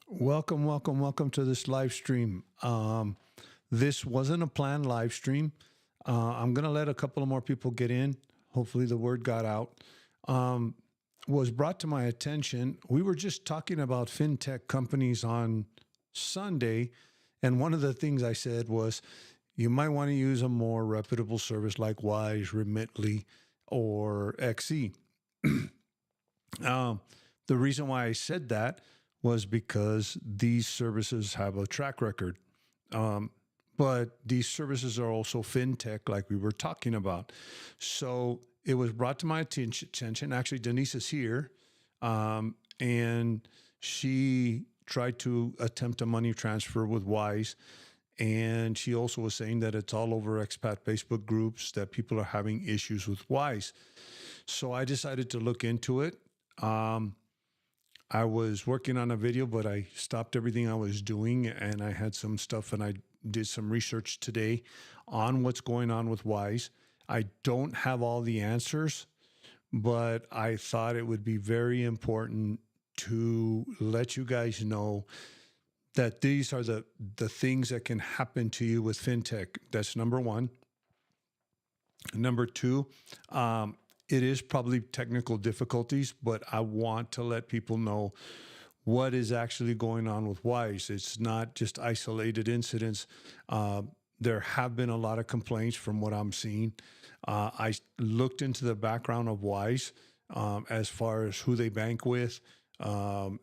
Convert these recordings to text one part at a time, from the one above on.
Welcome, welcome, welcome to this live stream. This wasn't a planned live stream. I'm going to let a couple of more people get in. Hopefully, the word got out. Um, was brought to my attention. We were just talking about fintech companies on Sunday. And one of the things I said was you might want to use a more reputable service like Wise, Remitly, or XE. Um, the reason why I said that was because these services have a track record. Um, but these services are also fintech, like we were talking about. So it was brought to my attention. Actually, Denise is here, and she tried to attempt a money transfer with Wise. And she also was saying that it's all over expat Facebook groups that people are having issues with Wise. So I decided to look into it. Um, I was working on a video, but I stopped everything I was doing and I had some stuff and I did some research today on what's going on with Wise. I don't have all the answers, but I thought it would be very important to let you guys know that these are the things that can happen to you with fintech. That's number one. Number two, it is probably technical difficulties, but I want to let people know what is actually going on with Wise. It's not just isolated incidents. There have been a lot of complaints from what I'm seeing. I looked into the background of Wise as far as who they bank with,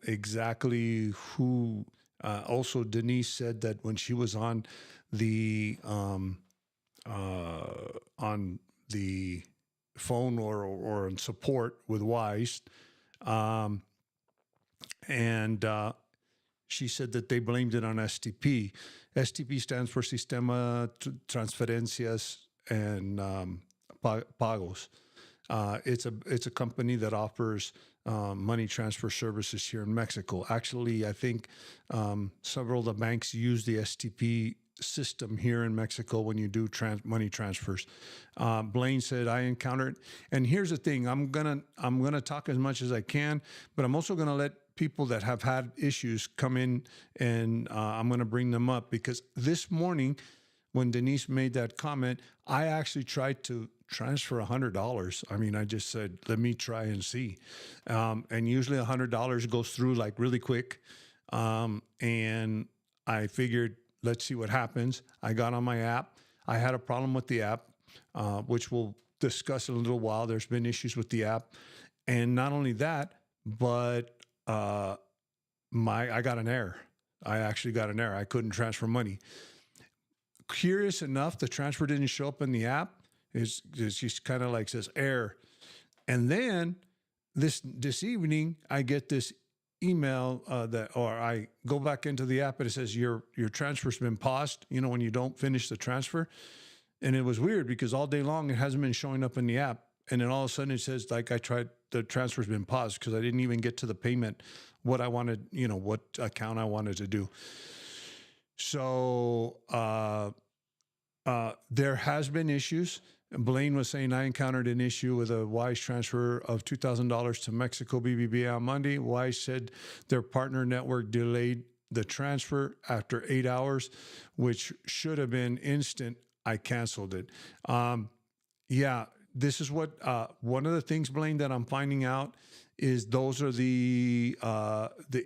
exactly who. Also, Denise said that when she was the on the phone or in support with Wise, um, and she said that they blamed it on STP. STP stands for Sistema Transferencias and Pagos. It's a company that offers money transfer services here in Mexico. Actually, I think several of the banks use the STP system here in Mexico when you do money transfers. Blaine said I encountered, and here's the thing: I'm gonna talk as much as I can, but I'm also gonna let people that have had issues come in, and I'm gonna bring them up because this morning, when Denise made that comment, I actually tried to transfer $100. I mean, I just said, let me try and see. And usually $100 goes through like really quick. And I figured, let's see what happens. I got on my app. I had a problem with the app, which we'll discuss in a little while. There's been issues with the app. And not only that, but I got an error. I actually got an error. I couldn't transfer money. Curious enough, the transfer didn't show up in the app. It's just kind of like says error. And then this evening, I get this email or I go back into the app and it says your transfer's been paused. You know, when you don't finish the transfer, and it was weird because all day long it hasn't been showing up in the app, and then all of a sudden it says like I tried the transfer's been paused because I didn't even get to the payment, what I wanted, what account I wanted to do. So there has been issues. Blaine was saying I encountered an issue with a Wise transfer of $2,000 to Mexico BBVA on Monday. Wise said their partner network delayed the transfer after 8 hours, which should have been instant. I canceled it. Yeah, this is what one of the things, Blaine, that I'm finding out is those are the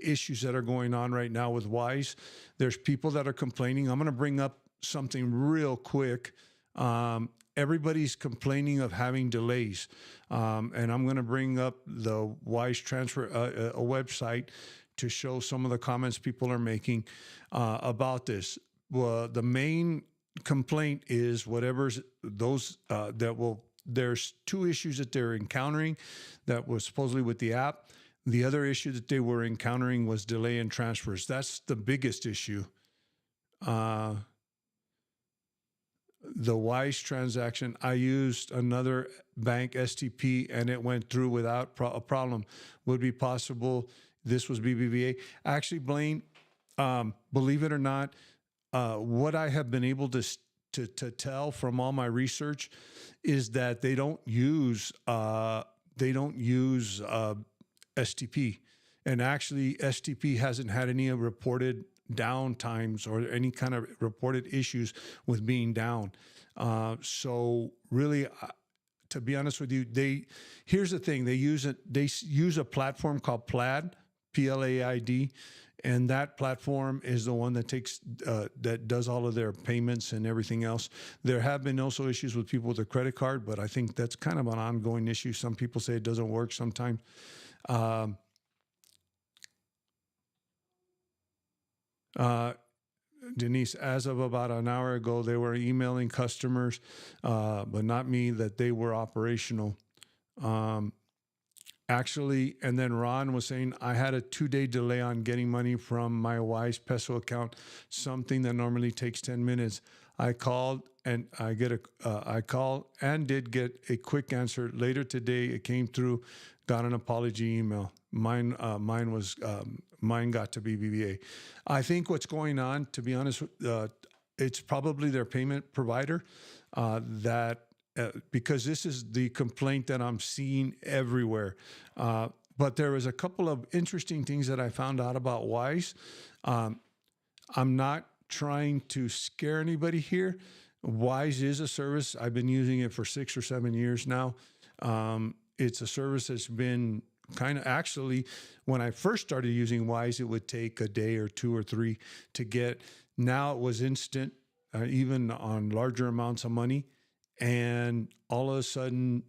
issues that are going on right now with Wise. There's people that are complaining. I'm going to bring up something real quick. Everybody's complaining of having delays. And I'm going to bring up the Wise Transfer, a website to show some of the comments people are making about this. Well, the main complaint is whatever's those there's two issues that they're encountering that was supposedly with the app. The other issue that they were encountering was delay in transfers. That's the biggest issue. The Wise transaction, I used another bank STP and it went through without a problem. Would be possible this was BBVA. Actually, Blaine, believe it or not, what I have been able to tell from all my research is that they don't use STP. And actually, STP hasn't had any reported down times or any kind of reported issues with being down. So really, to be honest with you, here's the thing: they use a platform called Plaid, PLAID, and that platform is the one that takes that does all of their payments and everything else. There have been also issues with people with their credit card, but I think that's kind of an ongoing issue. Some people say it doesn't work sometimes. Um, uh, Denise, as of about an hour ago, they were emailing customers, but not me, that they were operational. Um, Actually, and then Ron was saying, I had a 2-day delay on getting money from my Wise Peso account, something that normally takes 10 minutes. I called and I called and did get a quick answer later today. It came through, got an apology email. Mine got to be BBA. I think what's going on, to be honest, it's probably their payment provider that because this is the complaint that I'm seeing everywhere. But there was a couple of interesting things that I found out about Wise. I'm not trying to scare anybody here. Wise is a service. I've been using it for 6 or 7 years now. It's a service that's been kind of actually, when I first started using Wise, it would take a day or 2 or 3 to get. Now it was instant, even on larger amounts of money. And all of a sudden,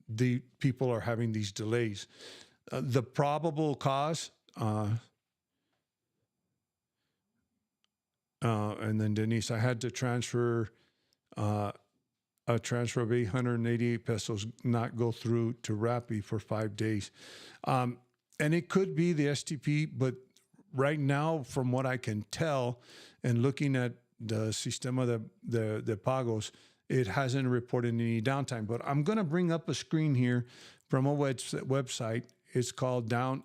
the people are having these delays. The probable cause, and then Denise, I had to transfer a transfer of 888 pesos not go through to Rappi for 5 days. And it could be the STP, but right now, from what I can tell, and looking at the Sistema de Pagos, it hasn't reported any downtime. But I'm going to bring up a screen here from a website. It's called Down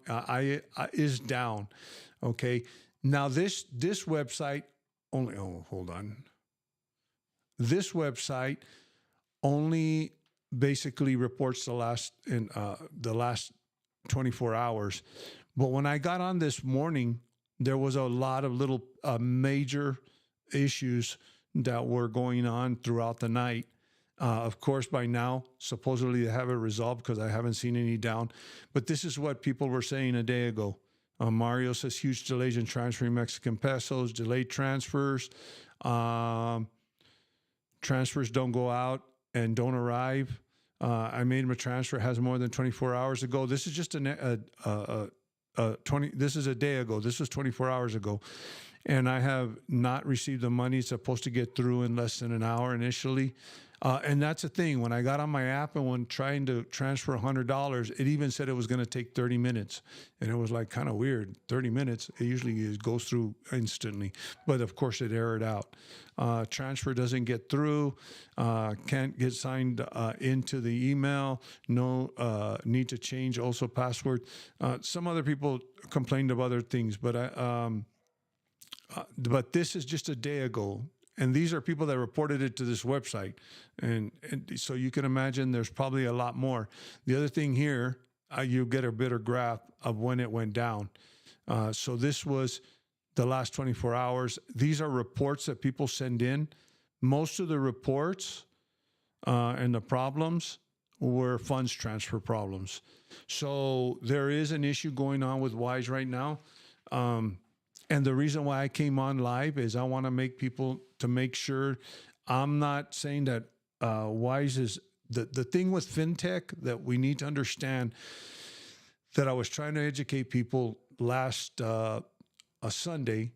is Down. Okay. Now this website only. Oh, hold on. This website only basically reports the last 24 hours. But when I got on this morning, there was a lot of little major issues that were going on throughout the night. Of course, by now, supposedly they have it resolved because I haven't seen any down. But this is what people were saying a day ago. Mario says huge delays in transferring Mexican pesos, delayed transfers. Transfers don't go out and don't arrive. I made him a transfer, has more than 24 hours ago. This is just this is a day ago. This was 24 hours ago. And I have not received the money. It's supposed to get through in less than an hour initially. And that's the thing. When I got on my app and when trying to transfer $100, it even said it was going to take 30 minutes. And it was like kind of weird. 30 minutes, it usually goes through instantly. But of course, it errored out. Transfer doesn't get through. Can't get signed into the email. No need to change also password. Some other people complained of other things, but this is just a day ago. And these are people that reported it to this website. And so you can imagine there's probably a lot more. The other thing here, you get a better graph of when it went down. So this was the last 24 hours. These are reports that people send in. Most of the reports and the problems were funds transfer problems. So there is an issue going on with Wise right now. And the reason why I came on live is I want to make sure I'm not saying that Wise is the thing with fintech that we need to understand, that I was trying to educate people last a Sunday,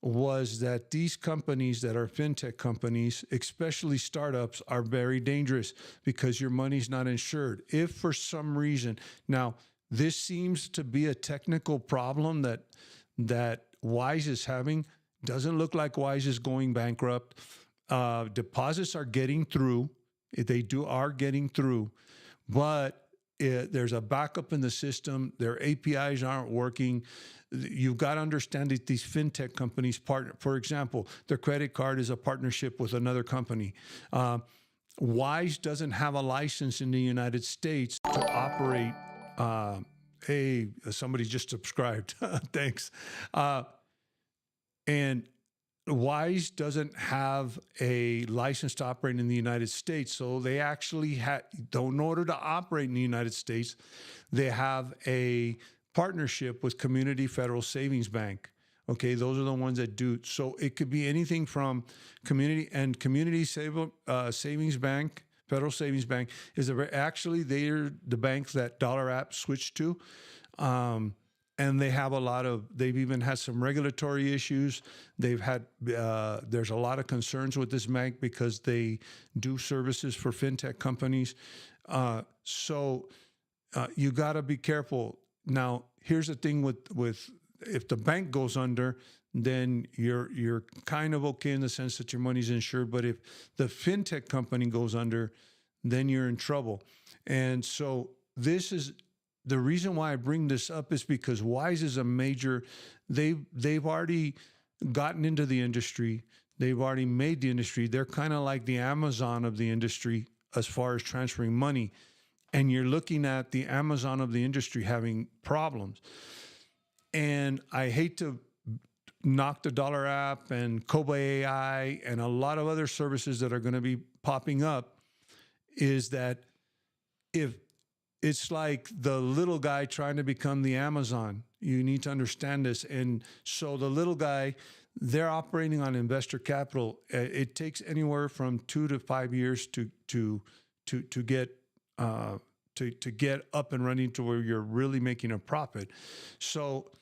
was that these companies that are fintech companies, especially startups, are very dangerous because your money's not insured. If for some reason, now this seems to be a technical problem that Wise is having. Doesn't look like Wise is going bankrupt. Deposits are getting through. They are getting through, but there's a backup in the system. Their APIs aren't working. You've got to understand that these fintech companies partner. For example, their credit card is a partnership with another company. Wise doesn't have a license in the United States to operate Hey, somebody just subscribed. Thanks. Uh, and Wise doesn't have a license to operate in the United States. So they actually in order to operate in the United States, they have a partnership with Community Federal Savings Bank. Okay, those are the ones that do. So it could be anything from Savings Bank, Federal Savings Bank actually they're the bank that Dollar App switched to. And they have they've even had some regulatory issues. There's a lot of concerns with this bank because they do services for fintech companies. You got to be careful. Now, here's the thing with if the bank goes under, then you're kind of okay in the sense that your money's insured. But if the fintech company goes under, then you're in trouble. And so this is the reason why I bring this up is because Wise is a major. They've already gotten into the industry. They've already made the industry. They're kind of like the Amazon of the industry as far as transferring money. And you're looking at the Amazon of the industry having problems. And I hate to knock the Dollar App and Koba AI and a lot of other services that are going to be popping up, is that if it's like the little guy trying to become the Amazon, you need to understand this. And so the little guy, they're operating on investor capital. It takes anywhere from 2 to 5 years to get to get up and running to where you're really making a profit. So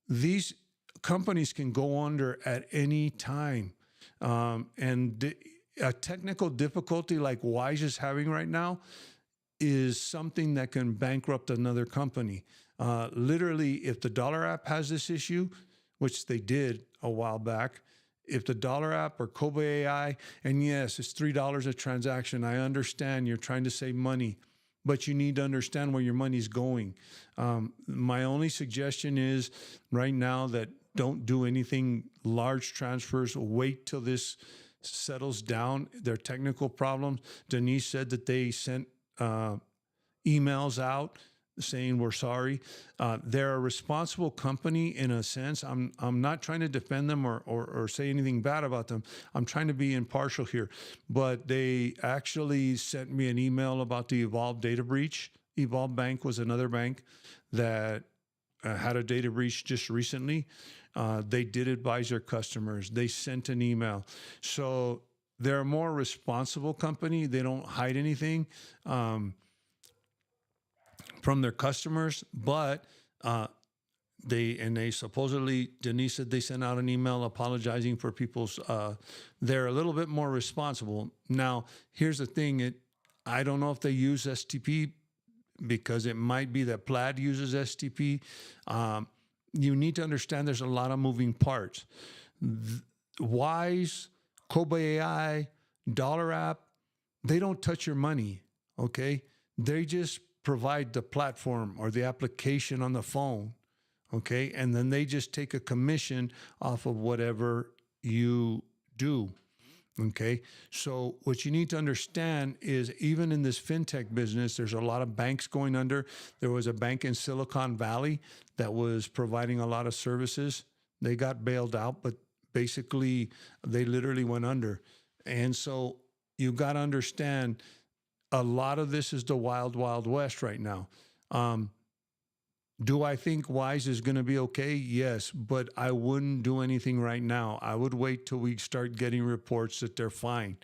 these companies can go under at any time. A technical difficulty like Wise is having right now is something that can bankrupt another company. Literally, if the Dollar App has this issue, which they did a while back, if the Dollar App or Koba AI, and yes, it's $3 a transaction. I understand you're trying to save money, but you need to understand where your money's going. My only suggestion is right now that don't do anything large transfers. Wait till this settles down, their technical problems. Denise said that they sent emails out saying we're sorry. They're a responsible company in a sense. I'm not trying to defend them or say anything bad about them. I'm trying to be impartial here. But they actually sent me an email about the Evolve data breach. Evolve Bank was another bank that had a data breach just recently. They did advise their customers. They sent an email. So they're a more responsible company. They don't hide anything from their customers, but they supposedly, Denise said they sent out an email apologizing for people's, they're a little bit more responsible. Now, here's the thing. I don't know if they use STP because it might be that Plaid uses STP. You need to understand there's a lot of moving parts. Wise, Koba AI, Dollar App, they don't touch your money, okay? They just provide the platform or the application on the phone, okay? And then they just take a commission off of whatever you do, okay? So what you need to understand is even in this fintech business, there's a lot of banks going under. There was a bank in Silicon Valley that was providing a lot of services. They got bailed out, but basically they literally went under. And so you got to understand a lot of this is the wild, wild west right now. Do I think Wise is going to be okay? Yes, but I wouldn't do anything right now. I would wait till we start getting reports that they're fine.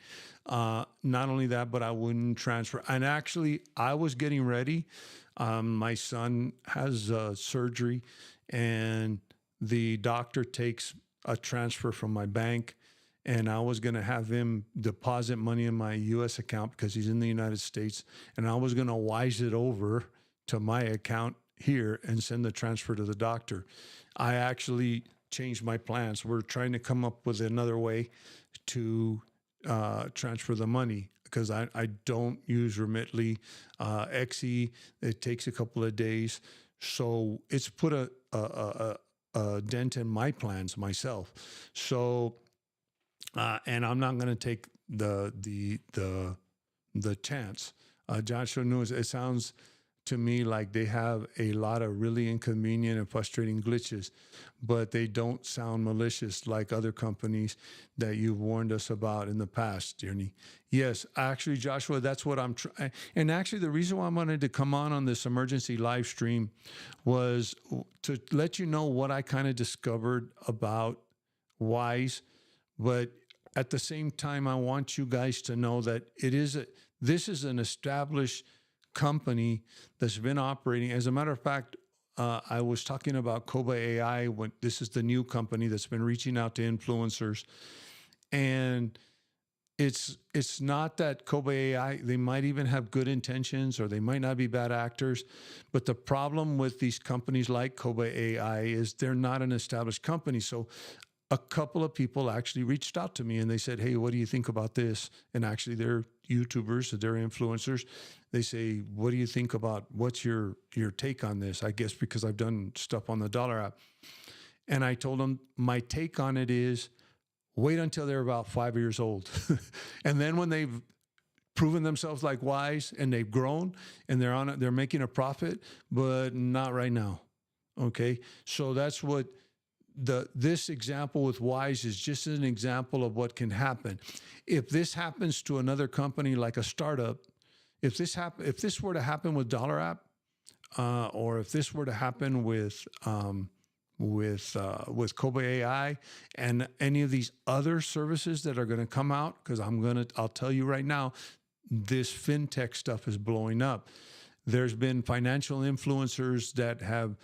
Not only that, but I wouldn't transfer. And actually, I was getting ready. My son has surgery, and the doctor takes a transfer from my bank. And I was going to have him deposit money in my U.S. account because he's in the United States. And I was going to Wise it over to my account here and send the transfer to the doctor. I actually changed my plans. We're trying to come up with another way to transfer the money because I don't use Remitly. XE, it takes a couple of days. So it's put a dent in my plans myself. So, and I'm not going to take the chance. Joshua News, it sounds to me like they have a lot of really inconvenient and frustrating glitches, but they don't sound malicious like other companies that you've warned us about in the past, Journey. Yes, actually, Joshua, that's what I'm trying. And actually, the reason why I wanted to come on this emergency live stream was to let you know what I kind of discovered about Wise, but at the same time, I want you guys to know that this is an established company that's been operating. As a matter of fact, I was talking about Koba AI when this is the new company that's been reaching out to influencers, and it's not that Koba AI, they might even have good intentions or they might not be bad actors, but the problem with these companies like Koba AI is they're not an established company. So a couple of people actually reached out to me and they said, "Hey, what do you think about this?" And actually, they're YouTubers, they're influencers. They say, "What do you think about? What's your take on this?" I guess because I've done stuff on the Dollar app, and I told them my take on it is wait until they're about 5 years old, and then when they've proven themselves like Wise and they've grown and they're making a profit, but not right now. Okay, so that's what this example with Wise is just an example of what can happen. If this happens to another company like a startup, if this were to happen with Dollar App, or if this were to happen with Kobe AI and any of these other services that are going to come out, because I'll tell you right now, this fintech stuff is blowing up. There's been financial influencers that have.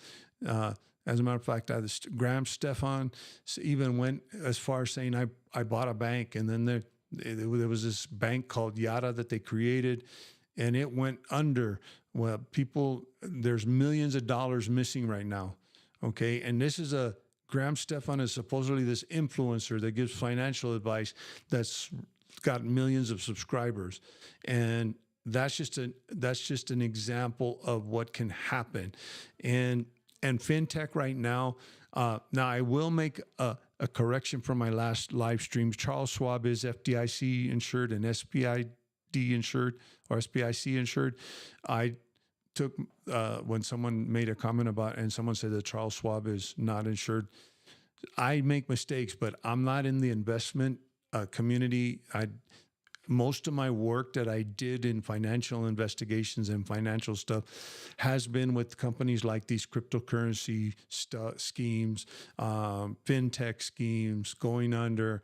As a matter of fact, Graham Stefan even went as far as saying, I bought a bank, and then there was this bank called Yada that they created, and it went under. Well, there's millions of dollars missing right now, okay? And Graham Stefan is supposedly this influencer that gives financial advice that's got millions of subscribers. And that's just an example of what can happen. And fintech right now. Now I will make a correction from my last live stream. Charles Schwab is FDIC insured and SPID insured or SPIC insured. I took when someone made a comment and someone said that Charles Schwab is not insured. I make mistakes, but I'm not in the investment community. Most of my work that I did in financial investigations and financial stuff has been with companies like these cryptocurrency schemes, fintech schemes, going under,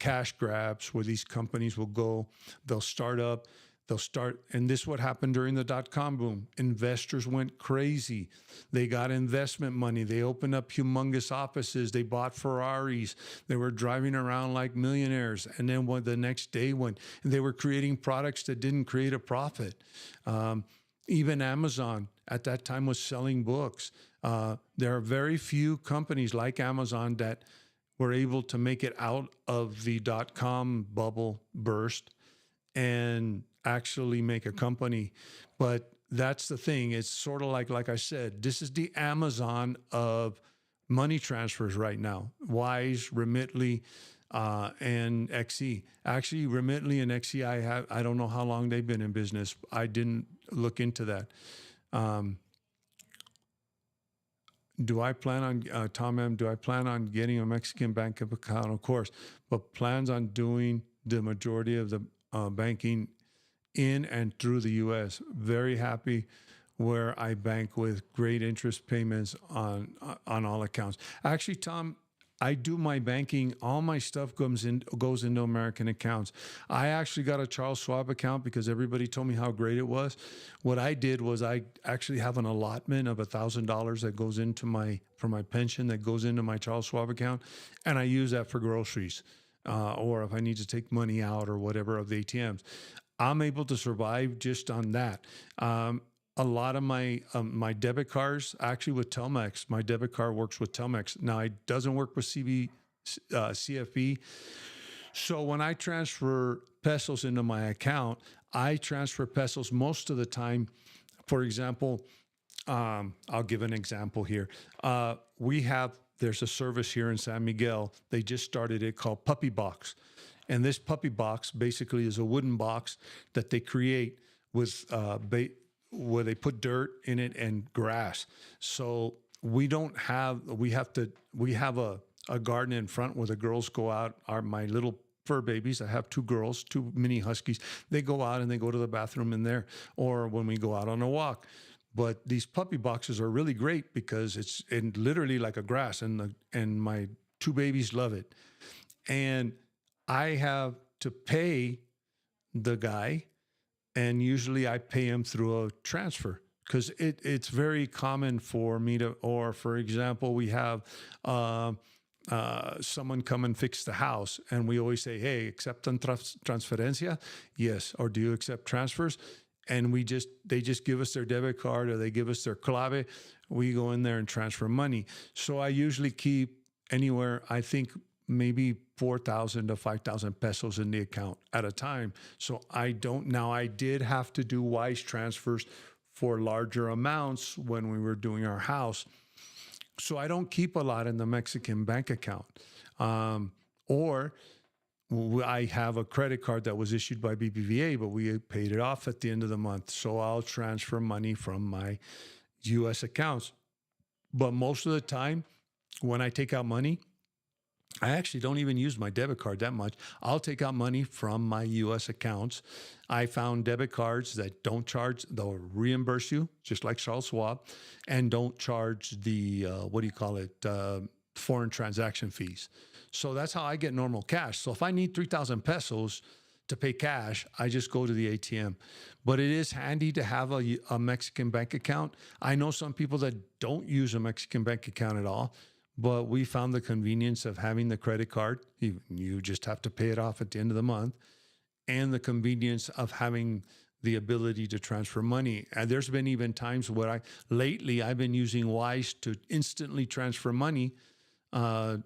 cash grabs, where these companies will go, and this is what happened during the dot-com boom. Investors went crazy. They got investment money. They opened up humongous offices. They bought Ferraris. They were driving around like millionaires. And then the next day when they were creating products that didn't create a profit. Even Amazon at that time was selling books. There are very few companies like Amazon that were able to make it out of the dot-com bubble burst and actually make a company. But that's the thing. It's sort of like I said, this is the Amazon of money transfers right now. Wise, Remitly, and XE. Actually, Remitly and XE, I don't know how long they've been in business. I didn't look into that. Do I plan on, Tom M., do I plan on getting a Mexican bank account? Of course, but plans on doing the majority of the banking in and through the U.S. Very happy where I bank with great interest payments on all accounts. Actually, Tom, I do my banking. All my stuff goes into American accounts. I actually got a Charles Schwab account because everybody told me how great it was. What I did was I actually have an allotment of $1,000 that goes for my pension that goes into my Charles Schwab account, and I use that for groceries. Or if I need to take money out or whatever of the ATMs. I'm able to survive just on that. A lot of my debit cards, actually with Telmex, my debit card works with Telmex. Now, it doesn't work with CFE. So when I transfer pesos into my account, I transfer pesos most of the time. For example, I'll give an example here. There's a service here in San Miguel. They just started it called Puppy Box. And this Puppy Box basically is a wooden box that they create with where they put dirt in it and grass. So we have a garden in front where the girls go out, are my little fur babies. I have two girls, two mini huskies. They go out and they go to the bathroom in there, or when we go out on a walk. But these puppy boxes are really great because it's literally like a grass, and my two babies love it. And I have to pay the guy, and usually I pay him through a transfer because it's very common for me to, or for example, we have someone come and fix the house, and we always say, "Hey, acceptan transferencia?" Yes. Or do you accept transfers? And they just give us their debit card, or they give us their clave. We go in there and transfer money. So I usually keep anywhere, I think maybe 4,000 to 5,000 pesos in the account at a time. So I did have to do wise transfers for larger amounts when we were doing our house. So I don't keep a lot in the Mexican bank account. Or I have a credit card that was issued by BBVA, but we paid it off at the end of the month. So I'll transfer money from my US accounts. But most of the time, when I take out money, I actually don't even use my debit card that much. I'll take out money from my US accounts. I found debit cards that don't charge, they'll reimburse you, just like Charles Schwab, and don't charge the, foreign transaction fees. So that's how I get normal cash. So if I need 3,000 pesos to pay cash, I just go to the ATM. But it is handy to have a Mexican bank account. I know some people that don't use a Mexican bank account at all, but we found the convenience of having the credit card. You just have to pay it off at the end of the month, and the convenience of having the ability to transfer money. And there's been even times where lately I've been using Wise to instantly transfer money. To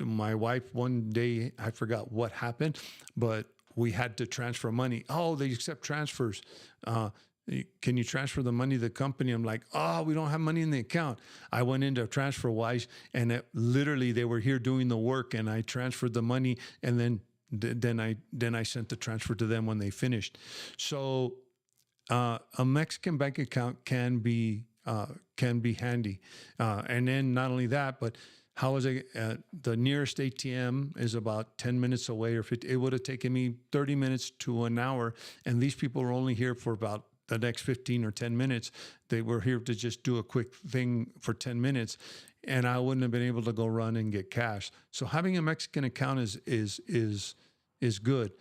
my wife one day, I forgot what happened, but we had to transfer money. Oh, they accept transfers. Can you transfer the money to the company? I'm like, oh, we don't have money in the account. I went into TransferWise, and literally they were here doing the work, and I transferred the money, and then I sent the transfer to them when they finished. So a Mexican bank account can be handy, and then not only that, but how is it? The nearest ATM is about 10 minutes away, or 50. It would have taken me 30 minutes to an hour, and these people were only here for about the next 15 or 10 minutes. They were here to just do a quick thing for 10 minutes, and I wouldn't have been able to go run and get cash. So having a Mexican account is good,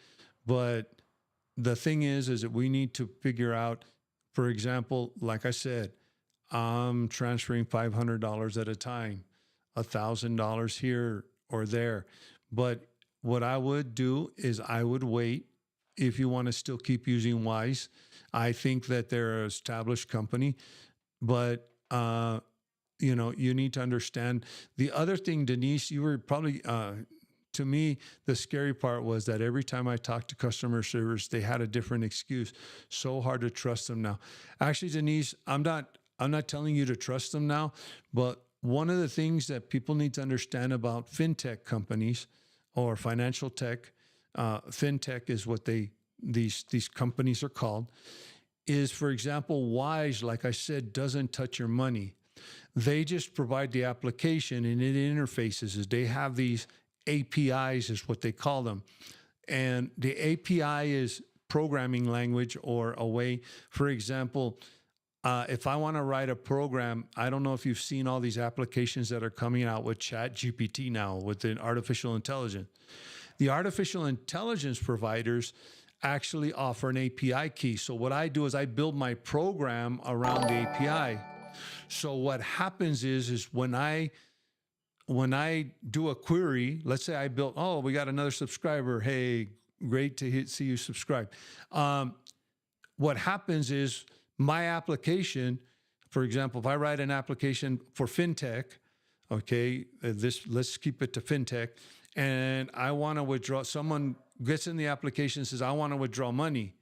but the thing is that we need to figure out, for example, like I said, I'm transferring $500 at a time, $1,000 here or there. But what I would do is I would wait. If you want to still keep using Wise, I think that they're an established company, but you need to understand the other thing, Denise. You were probably to me, the scary part was that every time I talked to customer service, they had a different excuse. So hard to trust them now. Actually, Denise, I'm not telling you to trust them now, but one of the things that people need to understand about fintech companies or financial tech, fintech is what these companies are called, is, for example, Wise, like I said, doesn't touch your money. They just provide the application, and it interfaces. They have these APIs is what they call them. And the API is programming language, or a way, for example, if I want to write a program, I don't know if you've seen all these applications that are coming out with Chat GPT now with the artificial intelligence. The artificial intelligence providers actually offer an API key. So what I do is I build my program around the API. So what happens is when I do a query, let's say I built, oh, we got another subscriber. Hey, great to see you subscribe. What happens is my application, for example, if I write an application for fintech, okay, let's keep it to fintech, and I want to withdraw, someone gets in the application and says, I want to withdraw money.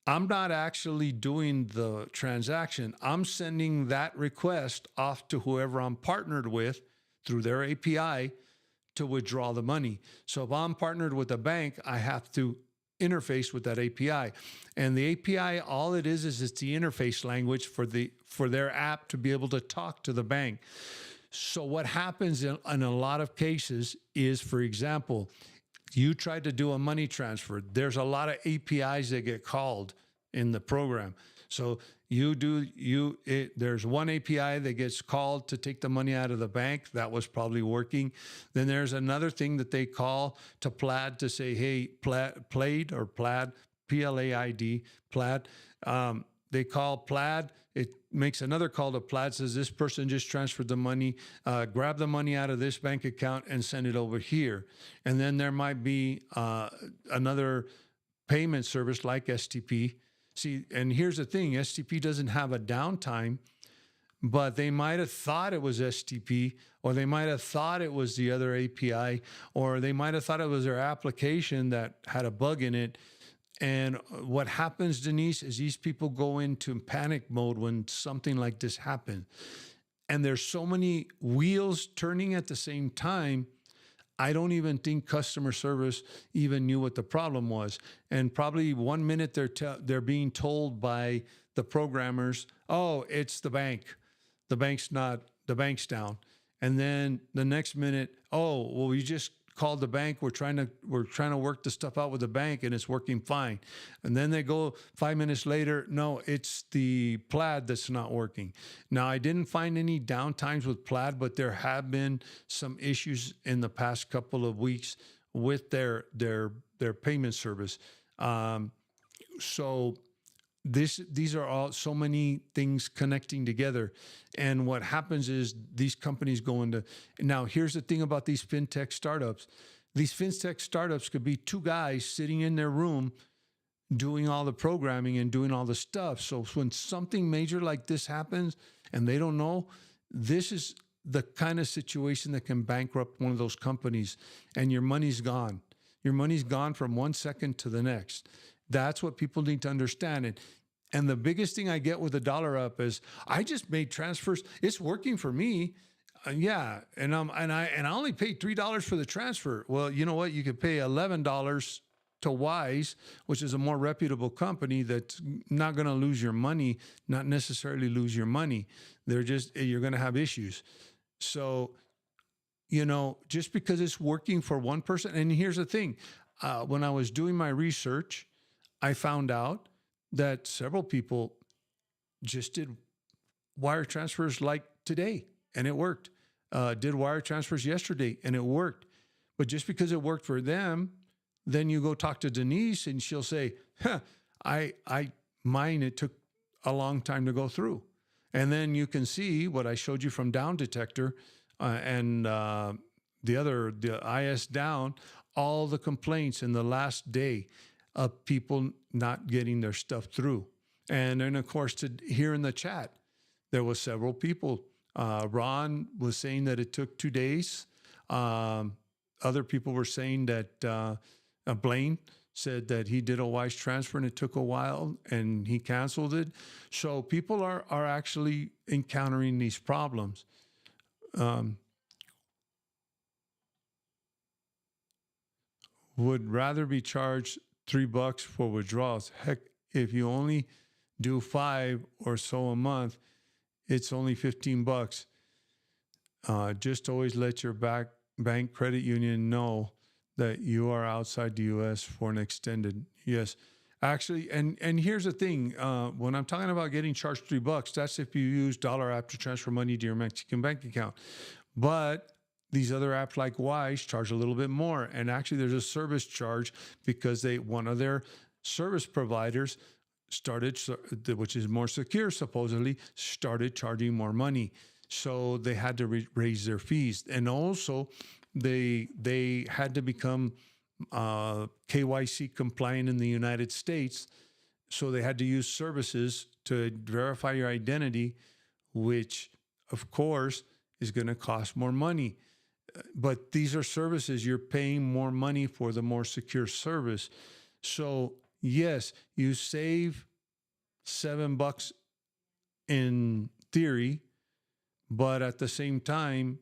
I'm not actually doing the transaction. I'm sending that request off to whoever I'm partnered with through their API to withdraw the money. So if I'm partnered with a bank, I have to interface with that API. And the API, all it is it's the interface language for their app to be able to talk to the bank. So what happens in a lot of cases is, for example, you try to do a money transfer. There's a lot of APIs that get called in the program. So there's one API that gets called to take the money out of the bank. That was probably working. Then there's another thing that they call to Plaid to say, hey, Plaid or Plaid, Plaid, Plaid. They call Plaid. It makes another call to Plaid, says this person just transferred the money, grab the money out of this bank account and send it over here. And then there might be another payment service like STP. See, and here's the thing, STP doesn't have a downtime, but they might have thought it was STP, or they might have thought it was the other API, or they might have thought it was their application that had a bug in it. And what happens, Denise, is these people go into panic mode when something like this happens. And there's so many wheels turning at the same time, I don't even think customer service even knew what the problem was. And probably 1 minute they're being told by the programmers, oh, it's the bank. The bank's down. And then the next minute, oh, well, we just called the bank. We're trying to work the stuff out with the bank and it's working fine. And then they go 5 minutes later, no, it's the Plaid that's not working. Now, I didn't find any downtimes with Plaid, but there have been some issues in the past couple of weeks with their payment service. So these are all so many things connecting together. And what happens is these companies go into, now here's the thing about these fintech startups. These fintech startups could be two guys sitting in their room doing all the programming and doing all the stuff. So when something major like this happens and they don't know, this is the kind of situation that can bankrupt one of those companies and your money's gone. Your money's gone from 1 second to the next. That's what people need to understand. And the biggest thing I get with the dollar up is I just made transfers. It's working for me. Yeah. And I only paid $3 for the transfer. Well, you know what? You could pay $11 to Wise, which is a more reputable company that's not going to lose your money, not necessarily lose your money. You're going to have issues. So, just because it's working for one person. And here's the thing. When I was doing my research, I found out that several people just did wire transfers like today, and it worked. Did wire transfers yesterday, and it worked. But just because it worked for them, then you go talk to Denise, and she'll say, mine, it took a long time to go through. And then you can see what I showed you from Down Detector and the IS Down, all the complaints in the last day of people not getting their stuff through. And then, of course, here in the chat, there was several people. Ron was saying that it took 2 days. Other people were saying that Blaine said that he did a Wise transfer and it took a while and he canceled it. So people are actually encountering these problems. Would rather be charged $3 for withdrawals. Heck, if you only do 5 or so a month, it's only $15. Just always let your bank credit union know that you are outside the U.S. for an extended. Yes, actually, and here's the thing. When I'm talking about getting charged $3, that's if you use Dollar app to transfer money to your Mexican bank account. But these other apps like Wise charge a little bit more. And actually there's a service charge because one of their service providers started, which is more secure supposedly, started charging more money. So they had to raise their fees. And also they had to become KYC compliant in the United States. So they had to use services to verify your identity, which of course is going to cost more money. But these are services, you're paying more money for the more secure service. So yes, you save $7 in theory, but at the same time,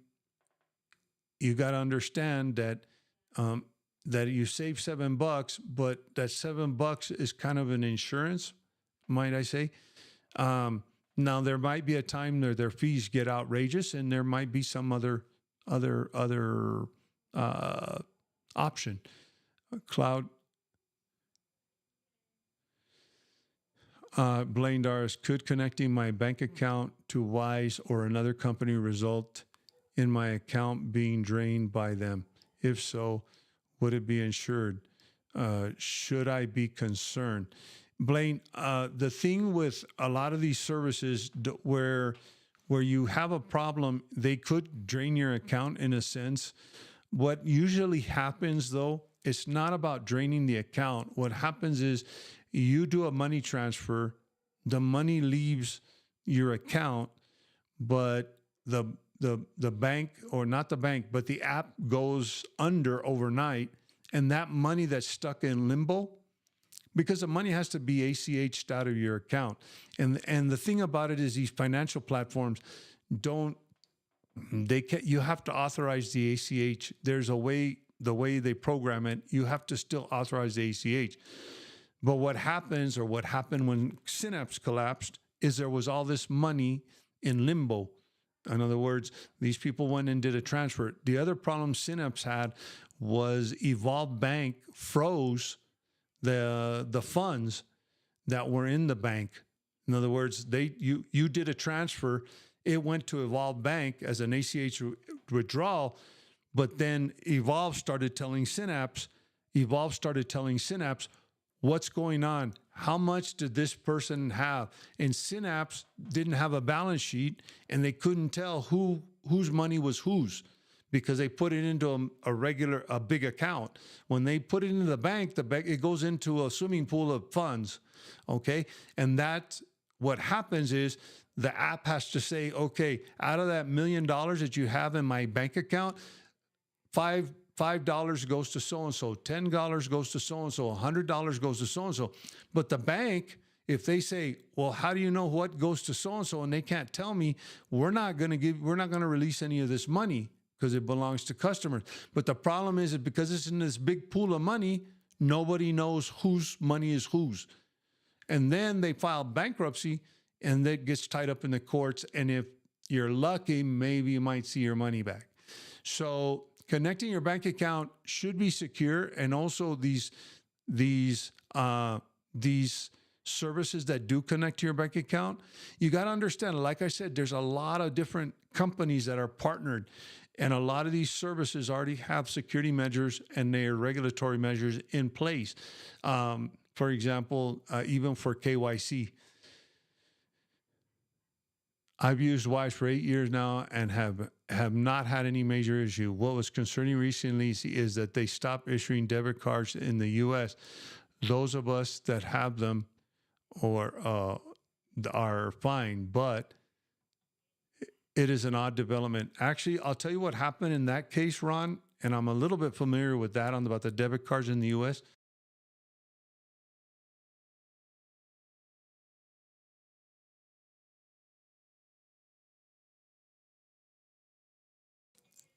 you got to understand that that you save $7, but that $7 is kind of an insurance, might I say. Now there might be a time where their fees get outrageous, and there might be some other uh, option. Cloud Blaine Doris, could connecting my bank account to Wise or another company result in my account being drained by them? If so, would it be insured? Should I be concerned? Blaine, the thing with a lot of these services where you have a problem, they could drain your account in a sense. What usually happens though, it's not about draining the account. What happens is you do a money transfer, the money leaves your account, but the bank, or not the bank, but the app goes under overnight, and that money that's stuck in limbo, because the money has to be ACH'd out of your account. And the thing about it is these financial platforms don't, you have to authorize the ACH. There's a way, the way they program it, you have to still authorize the ACH. But what happens, or what happened when Synapse collapsed, is there was all this money in limbo. In other words, these people went and did a transfer. The other problem Synapse had was Evolve Bank froze the funds that were in the bank. In other words, you did a transfer, it went to Evolve Bank as an ACH withdrawal, but then Evolve started telling Synapse, what's going on? How much did this person have? And Synapse didn't have a balance sheet, and they couldn't tell whose money was whose, because they put it into a big account. When they put it into the bank, it goes into a swimming pool of funds, okay? And that's what happens is the app has to say, okay, out of that $1 million that you have in my bank account, $5 goes to so-and-so, $10 goes to so-and-so, $100 goes to so-and-so. But the bank, if they say, well, how do you know what goes to so-and-so? And they can't tell me, we're not going to release any of this money because it belongs to customers. But the problem is that because it's in this big pool of money, nobody knows whose money is whose. And then they file bankruptcy, and that gets tied up in the courts. And if you're lucky, maybe you might see your money back. So connecting your bank account should be secure, and also these services that do connect to your bank account, you got to understand. Like I said, there's a lot of different companies that are partnered, and a lot of these services already have security measures and their regulatory measures in place. For example, even for KYC. I've used Wise for 8 years now and have not had any major issue. What was concerning recently is that they stopped issuing debit cards in the U.S. Those of us that have them are fine, but it is an odd development. Actually, I'll tell you what happened in that case, Ron, and I'm a little bit familiar with that about the debit cards in the U.S.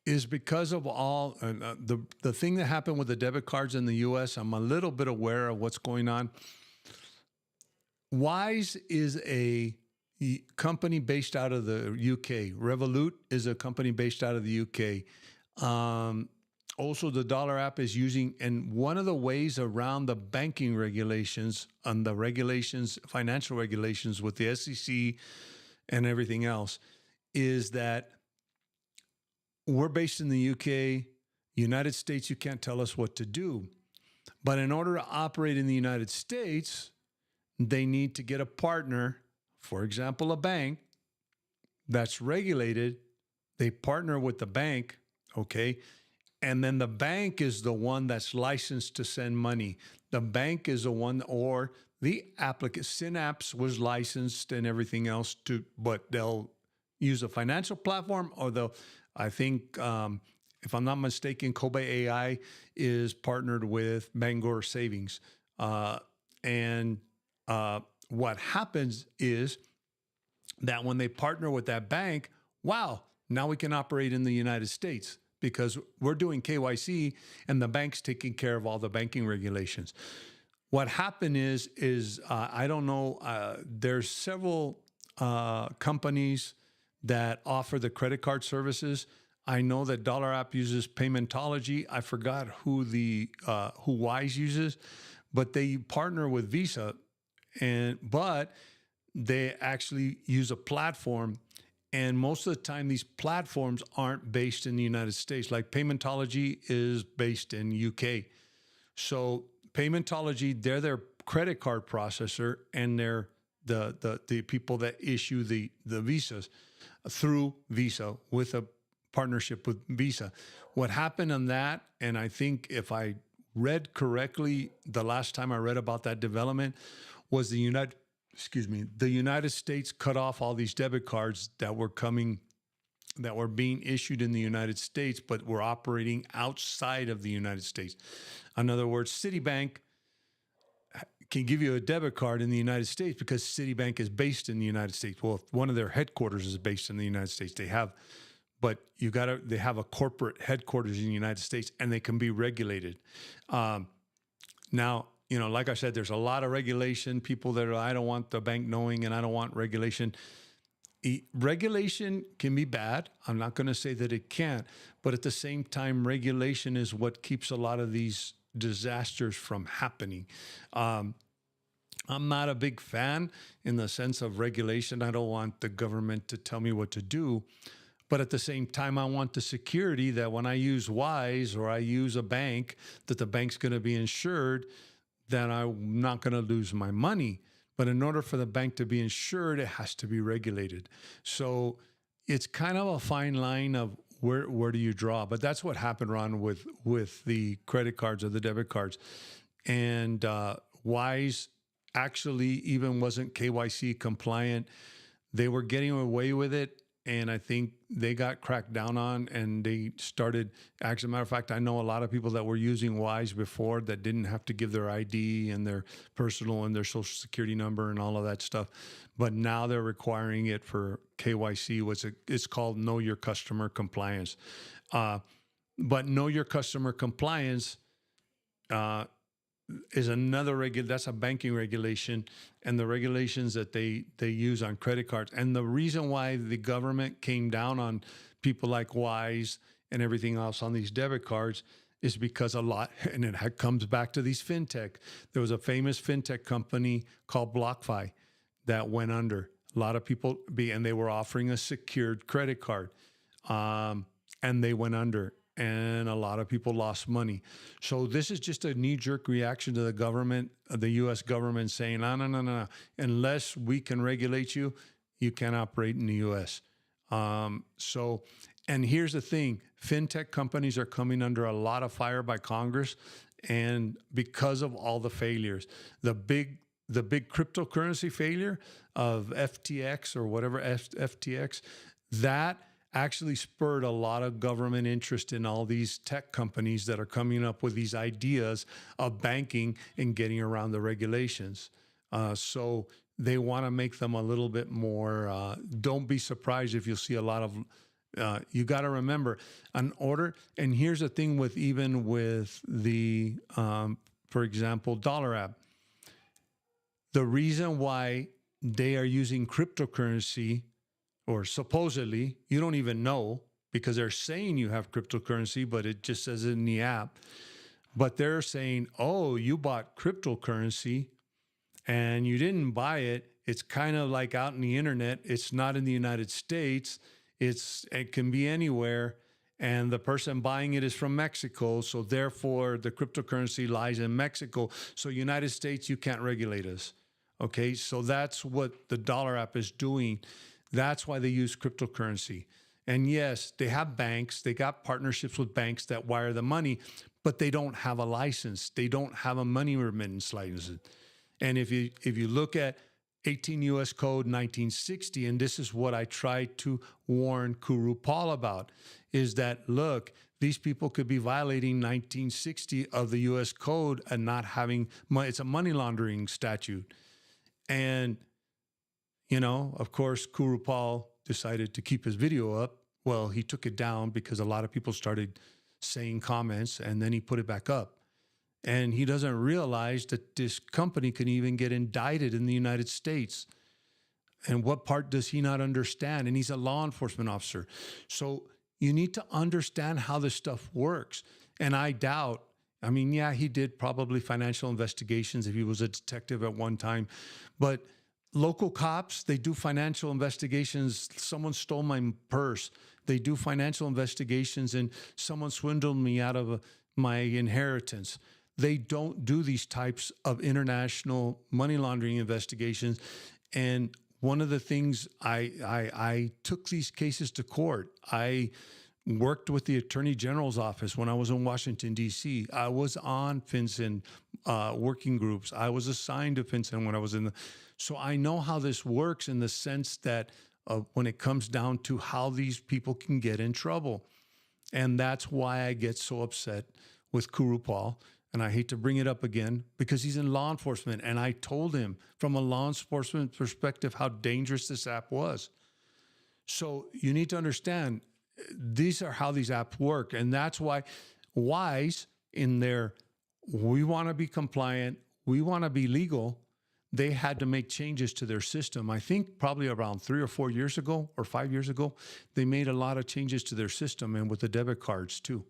Is because of all the thing that happened with the debit cards in the U.S. I'm a little bit aware of what's going on. Wise is a company based out of the UK. Revolut is a company based out of the UK. Also, the Dollar app is using, and one of the ways around the banking regulations and the regulations, financial regulations with the SEC and everything else, is that we're based in the UK, United States, you can't tell us what to do. But in order to operate in the United States, they need to get a partner, for example, a bank that's regulated. They partner with the bank, okay? And then the bank is the one that's licensed to send money. The bank is the one, or the applicant, Synapse was licensed and everything else but they'll use a financial platform, or I think, if I'm not mistaken, Kobe AI is partnered with Bangor Savings. And what happens is that when they partner with that bank, wow, now we can operate in the United States. because we're doing KYC and the bank's taking care of all the banking regulations. What happened is I don't know. There's several companies that offer the credit card services. I know that Dollar App uses Paymentology. I forgot who Wise uses, but they partner with Visa, but they actually use a platform. And most of the time, these platforms aren't based in the United States. Like Paymentology is based in UK. So Paymentology, they're their credit card processor, and they're the people that issue the visas through Visa with a partnership with Visa. What happened on that, and I think if I read correctly, the last time I read about that development was the United States cut off all these debit cards that were being issued in the United States, but were operating outside of the United States. In other words, Citibank can give you a debit card in the United States because Citibank is based in the United States. Well, if one of their headquarters is based in the United States, they have a corporate headquarters in the United States, and they can be regulated. Now, like I said, there's a lot of regulation. People that I don't want the bank knowing, and I don't want regulation. Regulation can be bad. I'm not going to say that it can't, but at the same time, regulation is what keeps a lot of these disasters from happening. I'm not a big fan in the sense of regulation. I don't want the government to tell me what to do. But at the same time, I want the security that when I use Wise or I use a bank, that the bank's going to be insured, that I'm not going to lose my money. But in order for the bank to be insured, it has to be regulated. So it's kind of a fine line of where do you draw? But that's what happened, Ron, with the credit cards or the debit cards. And Wise actually even wasn't KYC compliant. They were getting away with it. And I think they got cracked down on, and they started. As a matter of fact, I know a lot of people that were using Wise before that didn't have to give their ID and their personal and their social security number and all of that stuff. But now they're requiring it for KYC. It's called Know Your Customer Compliance. But Know Your Customer Compliance is another that's a banking regulation, and the regulations that they use on credit cards. And the reason why the government came down on people like Wise and everything else on these debit cards is because and it comes back to these fintech. There was a famous fintech company called BlockFi that went under. A lot of people and they were offering a secured credit card, and they went under. And a lot of people lost money. So this is just a knee-jerk reaction to the government, the U.S. government saying, no. Unless we can regulate you, you can't operate in the U.S. And here's the thing. Fintech companies are coming under a lot of fire by Congress, and because of all the failures. The big cryptocurrency failure of FTX or whatever, FTX, that actually spurred a lot of government interest in all these tech companies that are coming up with these ideas of banking and getting around the regulations. So they want to make them a little bit more, don't be surprised if you'll see a lot of, you got to remember and here's the thing with the, for example, Dollar App. The reason why they are using cryptocurrency, or supposedly, you don't even know because they're saying you have cryptocurrency, but it just says it in the app. But they're saying, oh, you bought cryptocurrency and you didn't buy it. It's kind of like out in the internet. It's not in the United States. It can be anywhere. And the person buying it is from Mexico. So therefore, the cryptocurrency lies in Mexico. So United States, you can't regulate us. Okay, so that's what the Dollar App is doing. That's why they use cryptocurrency. And yes, they have banks. They got partnerships with banks that wire the money, but they don't have a license. They don't have a money remittance license. And if you look at 18 U.S. Code 1960, and this is what I tried to warn Kuru Paul about, is that, look, these people could be violating 1960 of the U.S. Code and not having money. It's a money laundering statute. And of course, Kuru Paul decided to keep his video up Well, he took it down because a lot of people started saying comments, and then he put it back up. And he doesn't realize that this company can even get indicted in the United States. And what part does he not understand? And he's a law enforcement officer. So you need to understand how this stuff works. And I doubt, I mean, yeah, he did probably financial investigations if he was a detective at one time, but local cops, they do financial investigations. Someone stole my purse. They do financial investigations, and someone swindled me out of my inheritance. They don't do these types of international money laundering investigations. And one of the things I took these cases to court. I worked with the Attorney General's office when I was in Washington, D.C. I was on FinCEN working groups. I was assigned to FinCEN when I was in the. So I know how this works in the sense that when it comes down to how these people can get in trouble. And that's why I get so upset with Kurupal. And I hate to bring it up again because he's in law enforcement. And I told him from a law enforcement perspective how dangerous this app was. So you need to understand these are how these apps work. And that's why Wise in their, we want to be compliant, we want to be legal, they had to make changes to their system. I think probably around 3 or 4 years ago or 5 years ago, they made a lot of changes to their system and with the debit cards too.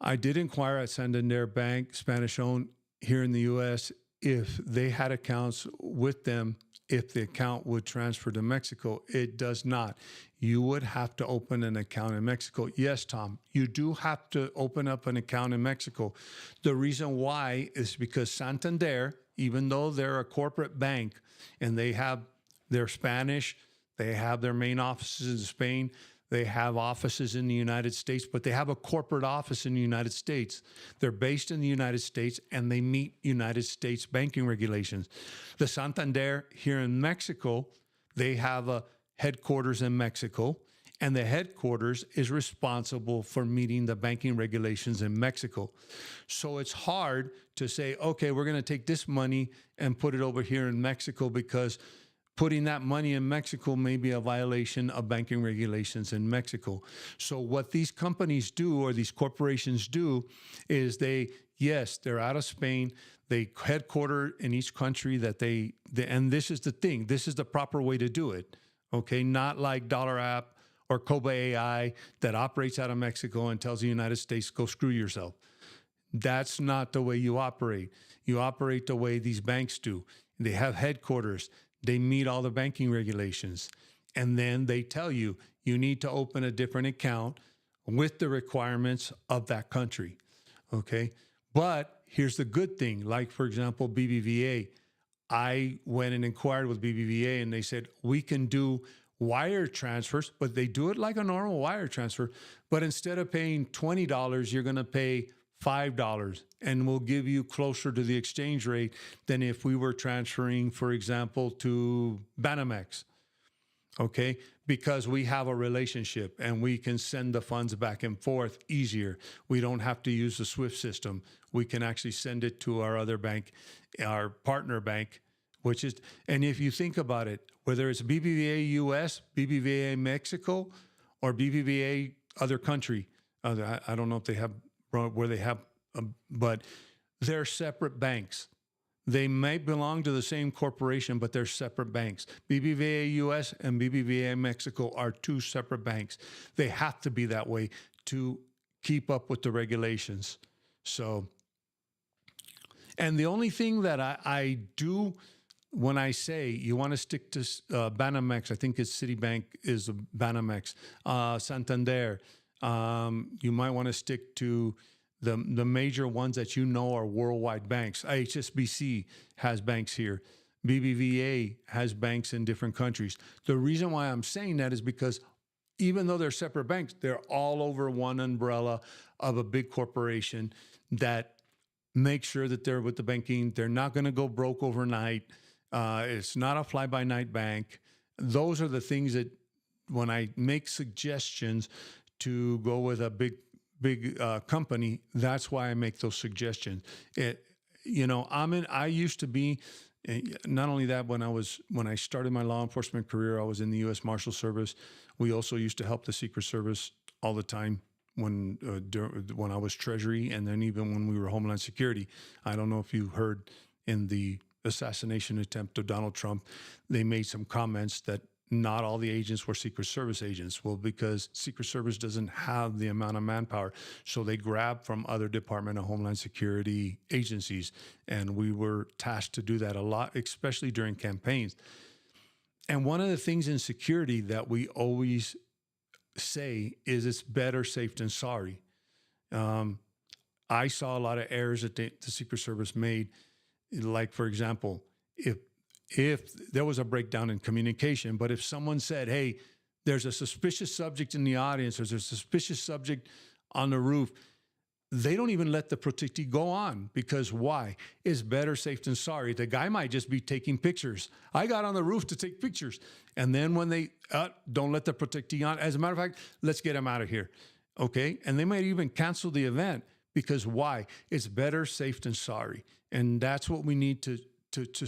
I did inquire at Santander Bank, Spanish-owned here in the U.S., if they had accounts with them, if the account would transfer to Mexico. It does not. You would have to open an account in Mexico. Yes, Tom, you do have to open up an account in Mexico. The reason why is because Santander, even though they're a corporate bank and they're Spanish, they have their main offices in Spain, they have offices in the United States, but they have a corporate office in the United States. They're based in the United States, and they meet United States banking regulations. The Santander here in Mexico, they have a headquarters in Mexico, and the headquarters is responsible for meeting the banking regulations in Mexico. So it's hard to say, okay, we're going to take this money and put it over here in Mexico because putting that money in Mexico may be a violation of banking regulations in Mexico. So what these companies do, or these corporations do, is they're out of Spain. They headquarter in each country and this is the thing. This is the proper way to do it. Okay, not like Dollar App or Coba AI that operates out of Mexico and tells the United States, go screw yourself. That's not the way you operate. You operate the way these banks do. They have headquarters. They meet all the banking regulations. And then they tell you, you need to open a different account with the requirements of that country. Okay. But here's the good thing. Like, for example, BBVA. I went and inquired with BBVA and they said, we can do wire transfers, but they do it like a normal wire transfer. But instead of paying $20, you're going to pay $5, and we'll give you closer to the exchange rate than if we were transferring, for example, to Banamex, okay? Because we have a relationship and we can send the funds back and forth easier. We don't have to use the SWIFT system. We can actually send it to our other bank, our partner bank, which is, and if you think about it, whether it's BBVA US, BBVA Mexico, or BBVA other country, I don't know if they have where they have, but they're separate banks. They may belong to the same corporation, but they're separate banks. BBVA US and BBVA Mexico are two separate banks. They have to be that way to keep up with the regulations. So, and the only thing that I do when I say you want to stick to Banamex, I think it's Citibank is Banamex, Santander, you might want to stick to the major ones that you know are worldwide banks. HSBC has banks here. BBVA has banks in different countries. The reason why I'm saying that is because even though they're separate banks, they're all over one umbrella of a big corporation that makes sure that they're with the banking. They're not going to go broke overnight. It's not a fly-by-night bank. Those are the things that when I make suggestions to go with a big company, that's why I make those suggestions. I used to be And not only that, when I started my law enforcement career, I was in the U.S. Marshal Service. We also used to help the Secret Service all the time when I was Treasury, and then even when we were Homeland Security. I don't know if you heard in the assassination attempt of Donald Trump, they made some comments that not all the agents were Secret Service agents. Well, because Secret Service doesn't have the amount of manpower, so they grab from other Department of Homeland Security agencies, and we were tasked to do that a lot, especially during campaigns. And one of the things in security that we always say is it's better safe than sorry. I saw a lot of errors that the Secret Service made. Like, for example, if there was a breakdown in communication, but if someone said, hey, there's a suspicious subject in the audience, there's a suspicious subject on the roof, they don't even let the protectee go on, because why? It's better safe than sorry. The guy might just be taking pictures. I got on the roof to take pictures. And then when they don't let the protectee on, as a matter of fact, let's get him out of here. Okay. And they might even cancel the event, because why? It's better safe than sorry. And that's what we need to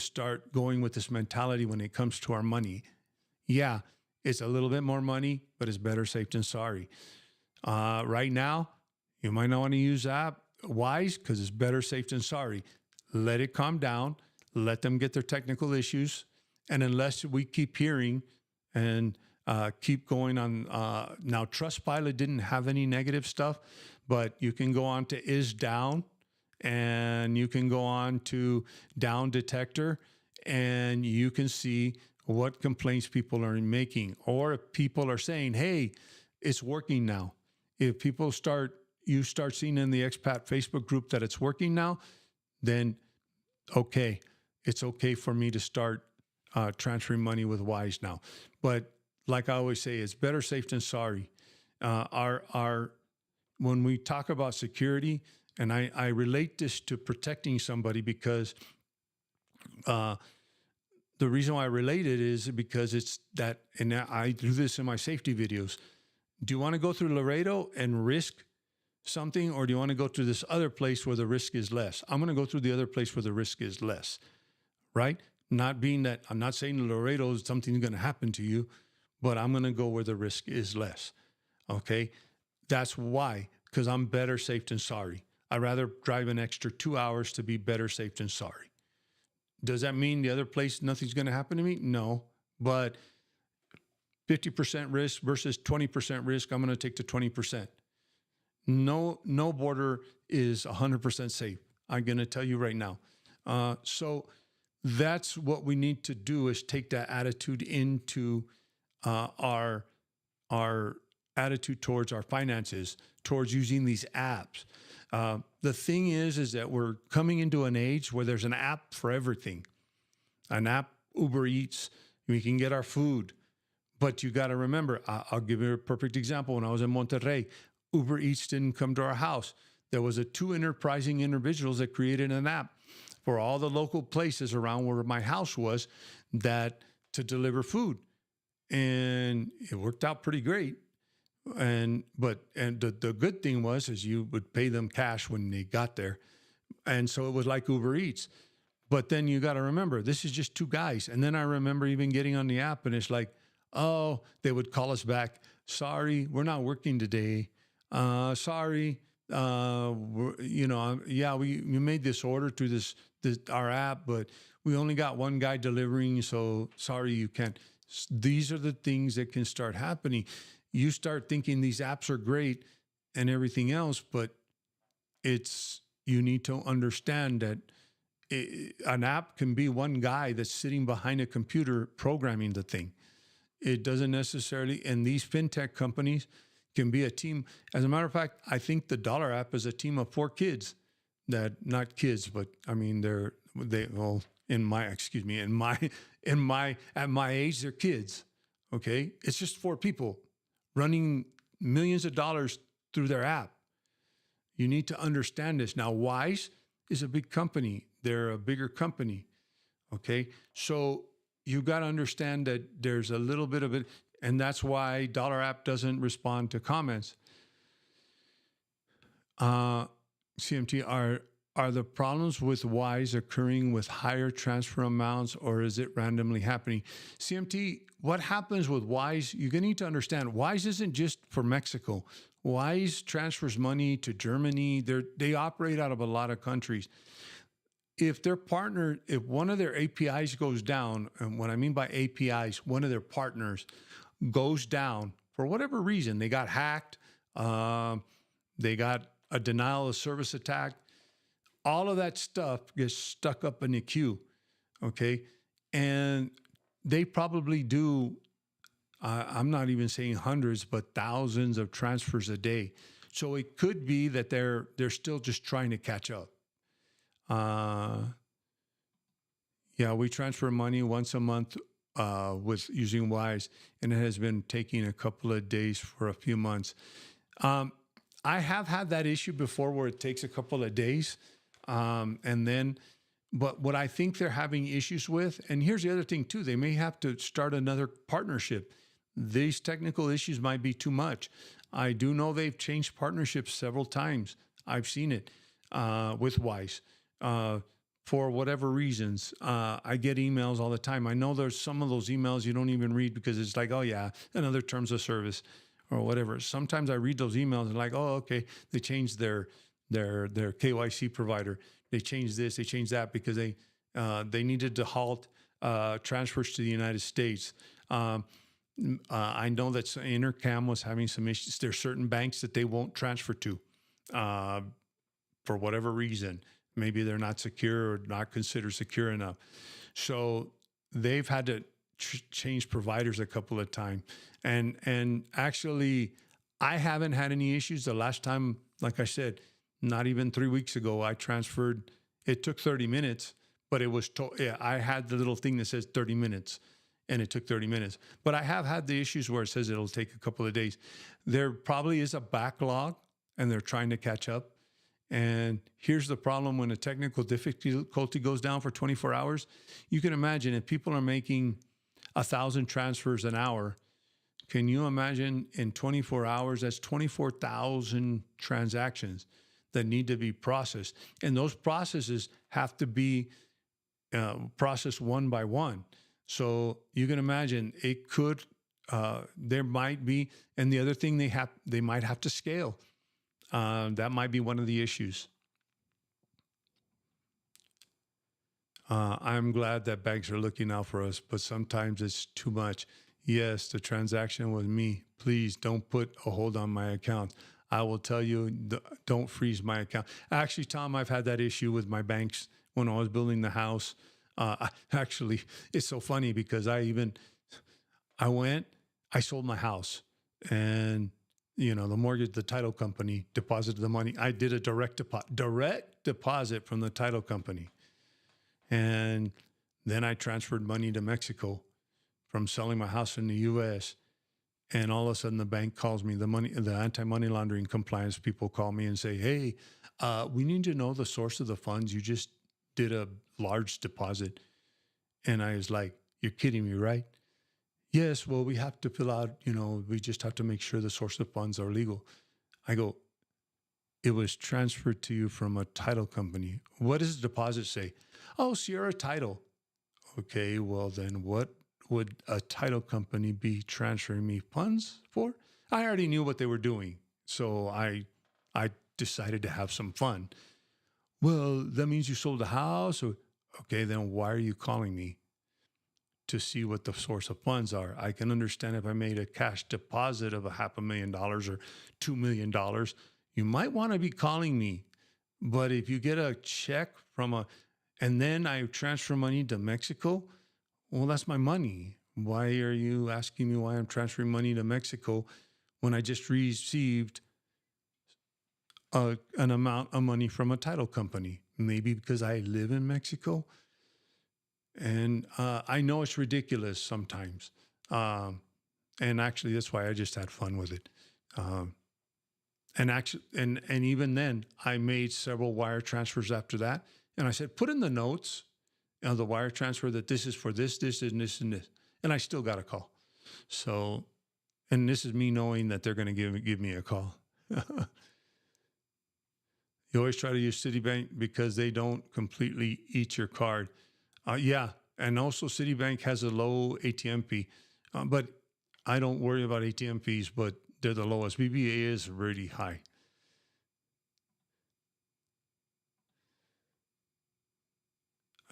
start going with, this mentality when it comes to our money. Yeah, it's a little bit more money, but it's better safe than sorry. Right now, you might not want to use that wise, because it's better safe than sorry. Let it calm down. Let them get their technical issues. And unless we keep hearing and keep going on, now Trustpilot didn't have any negative stuff, but you can go on to Is Down, and you can go on to Down Detector, and you can see what complaints people are making, or if people are saying, hey, it's working now. If you start seeing in the expat Facebook group that it's working now, then okay, it's okay for me to start transferring money with Wise now. But like I always say, it's better safe than sorry. When we talk about security, and I relate this to protecting somebody, because the reason why I relate it is because it's that, and I do this in my safety videos. Do you want to go through Laredo and risk something, or do you want to go to this other place where the risk is less? I'm going to go through the other place where the risk is less, right? Not being that I'm not saying Laredo is something going to happen to you, but I'm going to go where the risk is less. Okay. That's why, because I'm better safe than sorry. I'd rather drive an extra 2 hours to be better safe than sorry. Does that mean the other place, nothing's going to happen to me? No, but 50% risk versus 20% risk, I'm going to take the 20%. No border is 100% safe. I'm going to tell you right now. So that's what we need to do, is take that attitude into our attitude towards our finances, towards using these apps. The thing is that we're coming into an age where there's an app for everything. An app, Uber Eats, we can get our food. But you got to remember, I'll give you a perfect example. When I was in Monterrey, Uber Eats didn't come to our house. There was two enterprising individuals that created an app for all the local places around where my house was to deliver food. And it worked out pretty great. And the good thing was is you would pay them cash when they got there. And so it was like Uber Eats. But then you got to remember, this is just two guys. And then I remember even getting on the app, and it's like, oh, they would call us back. Sorry, we're not working today. Sorry. We made this order through our app, but we only got one guy delivering. So sorry, you can't. These are the things that can start happening. You start thinking these apps are great and everything else, but you need to understand that an app can be one guy that's sitting behind a computer programming the thing. It doesn't necessarily, and these fintech companies can be a team. As a matter of fact, I think the Dollar app is a team of 4 kids not kids, but I mean, at my age, they're kids. Okay. It's just 4 people running millions of dollars through their app. You need to understand this. Now, Wise is a big company. They're a bigger company. Okay. So you got to understand that there's a little bit of it. And that's why Dollar app doesn't respond to comments. CMT, Are the problems with Wise occurring with higher transfer amounts, or is it randomly happening? CMT, what happens with Wise, you're going to need to understand Wise isn't just for Mexico. Wise transfers money to Germany. They operate out of a lot of countries. If their partner, if one of their APIs goes down, and what I mean by APIs, one of their partners goes down for whatever reason, they got hacked, they got a denial of service attack, all of that stuff gets stuck up in the queue, okay? And they probably do, I'm not even saying hundreds, but thousands of transfers a day. So it could be that they're still just trying to catch up. Yeah, we transfer money once a month with using Wise, and it has been taking a couple of days for a few months. I have had that issue before where it takes a couple of days. And then, but what I think they're having issues with, and here's the other thing too, they may have to start another partnership. These technical issues might be too much. I do know they've changed partnerships several times. I've seen it with Wise. For whatever reasons, I get emails all the time. I know there's some of those emails you don't even read because it's like, oh yeah, another terms of service or whatever. Sometimes I read those emails and like, oh, okay, they changed their KYC provider. They changed this, they changed that because they needed to halt transfers to the United States. I know that Intercam was having some issues. There's certain banks that they won't transfer to for whatever reason. Maybe they're not secure or not considered secure enough. So they've had to change providers a couple of times. And actually, I haven't had any issues. The last time, like I said, not even 3 weeks ago, I transferred. It took 30 minutes, but it was I had the little thing that says 30 minutes, and it took 30 minutes. But I have had the issues where it says it'll take a couple of days. There probably is a backlog, and they're trying to catch up. And here's the problem: when a technical difficulty goes down for 24 hours, you can imagine if people are making 1,000 transfers an hour. Can you imagine in 24 hours, that's 24,000 transactions that need to be processed. And those processes have to be processed one by one. So you can imagine it could, there might be, and the other thing they might have to scale. That might be one of the issues. I'm glad that banks are looking out for us, but sometimes it's too much. Yes, the transaction was me. Please don't put a hold on my account. I will tell you, don't freeze my account. Actually, Tom, I've had that issue with my banks when I was building the house. Actually, it's so funny because I sold my house, and the mortgage, the title company deposited the money. I did a direct deposit from the title company, and then I transferred money to Mexico from selling my house in the U.S. And all of a sudden, the bank calls me. The anti-money laundering compliance people call me and say, "Hey, we need to know the source of the funds. You just did a large deposit." And I was like, "You're kidding me, right?" "Yes. Well, we have to fill out. We just have to make sure the source of funds are legal." I go, "It was transferred to you from a title company. What does the deposit say?" "Oh, Sierra Title." Okay. Well, then what would a title company be transferring me funds for? I already knew what they were doing. So I decided to have some fun. "Well, that means you sold the house." Okay, then why are you calling me? To see what the source of funds are. I can understand if I made a cash deposit of $500,000 or $2 million, you might want to be calling me. But if you get a check and then I transfer money to Mexico, well, that's my money. Why are you asking me why I'm transferring money to Mexico when I just received an amount of money from a title company? Maybe because I live in Mexico. And I know it's ridiculous sometimes. And actually, that's why I just had fun with it. And even then, I made several wire transfers after that. And I said, put in the notes the wire transfer that this is for this, and this, and this. And I still got a call. So, and this is me knowing that they're going to give me a call. You always try to use Citibank because they don't completely eat your card. Yeah, and also Citibank has a low ATM fee, but I don't worry about ATM fees, but they're the lowest. BBA is really high.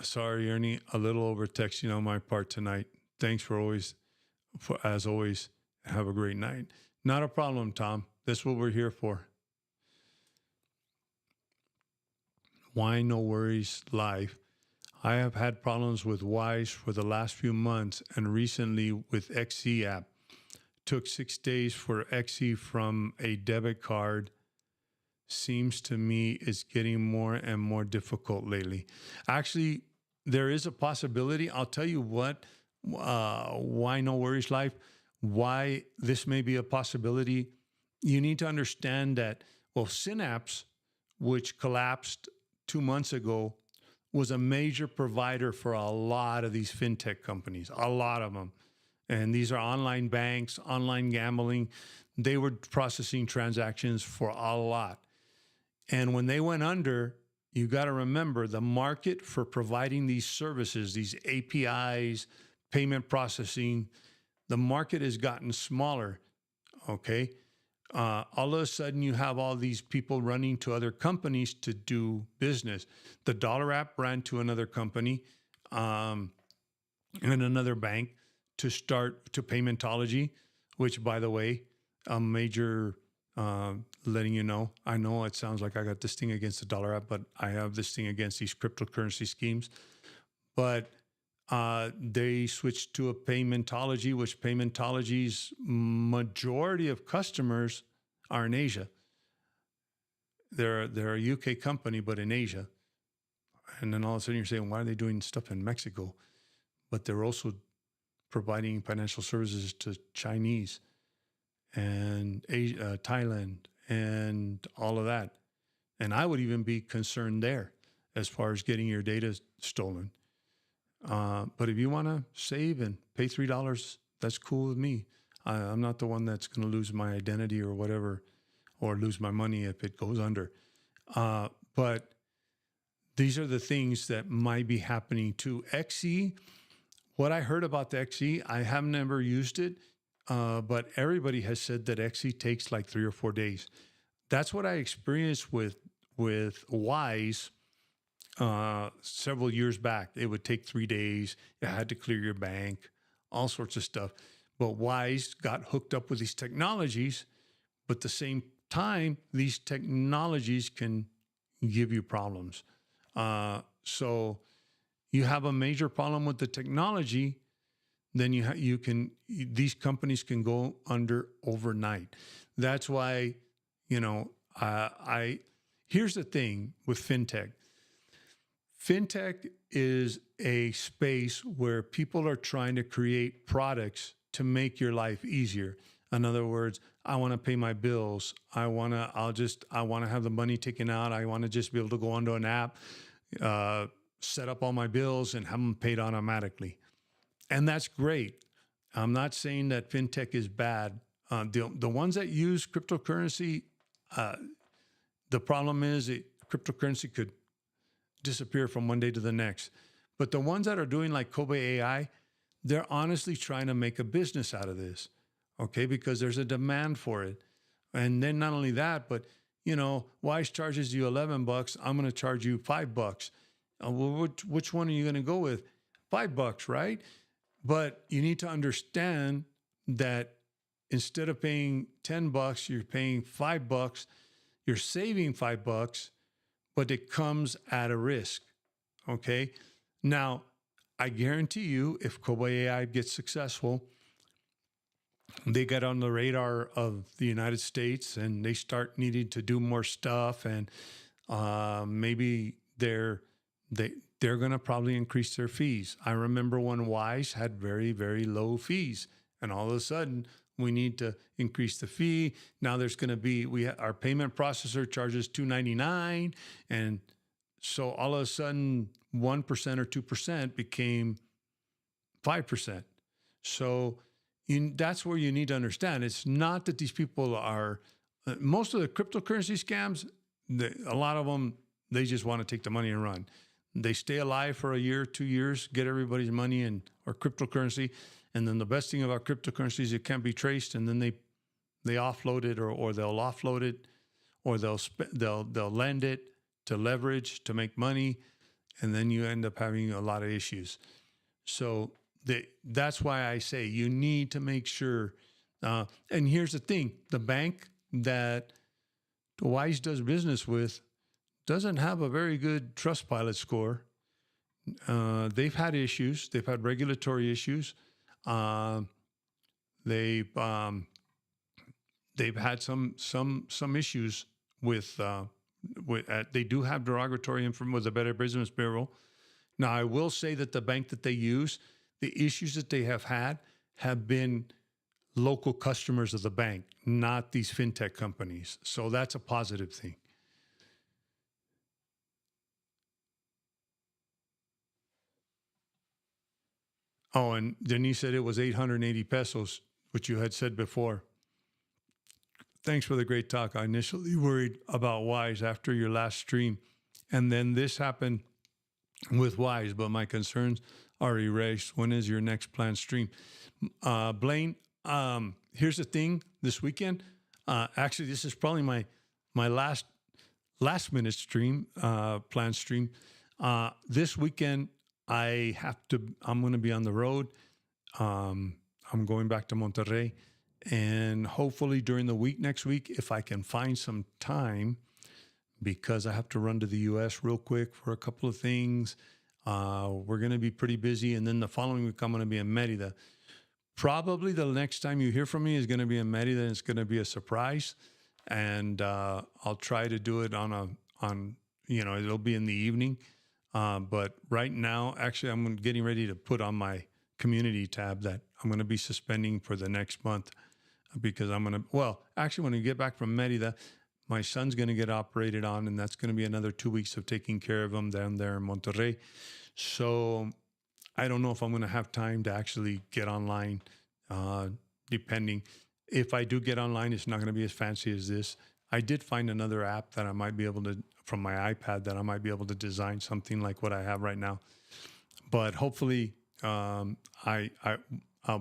Sorry, Ernie, a little over texting on my part tonight. Thanks for always, as always, have a great night. Not a problem, Tom. That's what we're here for. Why no worries live? I have had problems with Wise for the last few months and recently with XE app. Took 6 days for XE from a debit card. Seems to me it's getting more and more difficult lately. Actually, there is a possibility. I'll tell you what, why no worries life, why this may be a possibility. You need to understand that, well, Synapse, which collapsed 2 months ago, was a major provider for a lot of these fintech companies, a lot of them. And these are online banks, online gambling. They were processing transactions for a lot. And when they went under, you got to remember the market for providing these services, these APIs, payment processing, the market has gotten smaller. Okay. All of a sudden, you have all these people running to other companies to do business. The Dollar app ran to another company and another bank to start to Paymentology, which, by the way, a major letting you know. I know it sounds like I got this thing against the Dollar app, but I have this thing against these cryptocurrency schemes. But they switched to a Paymentology, which Paymentology's majority of customers are in Asia. They're a UK company, but in Asia. And then all of a sudden you're saying, why are they doing stuff in Mexico? But they're also providing financial services to Chinese and Asia, Thailand, and all of that. And I would even be concerned there as far as getting your data stolen. But if you want to save and pay $3, that's cool with me. I'm not the one that's going to lose my identity or whatever, or lose my money if it goes under. But these are the things that might be happening to XE. What I heard about the XE, I have never used it, but everybody has said that XE takes like 3 or 4 days. That's what I experienced with Wise several years back. It would take 3 days. You had to clear your bank, all sorts of stuff. But Wise got hooked up with these technologies, but at the same time, these technologies can give you problems. So you have a major problem with the technology, then these companies can go under overnight. That's why, here's the thing with fintech. Fintech is a space where people are trying to create products to make your life easier. In other words, I want to pay my bills. I want to have the money taken out. I want to just be able to go onto an app, set up all my bills and have them paid automatically. And that's great. I'm not saying that fintech is bad. The ones that use cryptocurrency, the problem is cryptocurrency could disappear from one day to the next. But the ones that are doing like Kobe AI, they're honestly trying to make a business out of this, okay? Because there's a demand for it. And then not only that, but, Wise charges you $11. I'm going to charge you $5. Well, which one are you going to go with? $5, right? But you need to understand that instead of paying $10, you're paying $5. You're saving $5, but it comes at a risk. Okay. Now, I guarantee you, if Kobe AI gets successful, they get on the radar of the United States and they start needing to do more stuff, and maybe they're going to probably increase their fees. I remember when Wise had very, very low fees, and all of a sudden we need to increase the fee. Now there's going to be, our payment processor charges $2.99. And so all of a sudden 1% or 2% became 5%. So that's where you need to understand. It's not that these people are, most of the cryptocurrency scams, a lot of them, they just want to take the money and run. They stay alive for a year, 2 years, get everybody's money and or cryptocurrency. And then the best thing about cryptocurrency is it can't be traced. And then they offload it or they'll offload it or they'll lend it to leverage to make money. And then you end up having a lot of issues. So that's why I say you need to make sure. And here's the thing, the bank that Wise does business with doesn't have a very good Trustpilot score. They've had issues. They've had regulatory issues. They've had some issues with they do have derogatory information with the Better Business Bureau. Now, I will say that the bank that they use, the issues that they have had have been local customers of the bank, not these fintech companies. So that's a positive thing. Oh, and Denise said it was 880 pesos, which you had said before. Thanks for the great talk. I initially worried about Wise after your last stream, and then this happened with Wise, but my concerns are erased. When is your next planned stream? Blaine, here's the thing this weekend. Actually, this is probably my last minute stream, planned stream. This weekend, I'm going to be on the road. I'm going back to Monterrey. And hopefully during the week next week, if I can find some time, because I have to run to the U.S. real quick for a couple of things. We're going to be pretty busy. And then the following week, I'm going to be in Mérida. Probably the next time you hear from me is going to be in Mérida, and it's going to be a surprise. And I'll try to do it it'll be in the evening. But right now, actually, I'm getting ready to put on my community tab that I'm going to be suspending for the next month because when we get back from Mérida, my son's going to get operated on, and that's going to be another 2 weeks of taking care of him down there in Monterrey. So I don't know if I'm going to have time to actually get online, depending. If I do get online, it's not going to be as fancy as this. I did find another app that I might be able to, from my iPad, that I might be able to design something like what I have right now. But hopefully I'll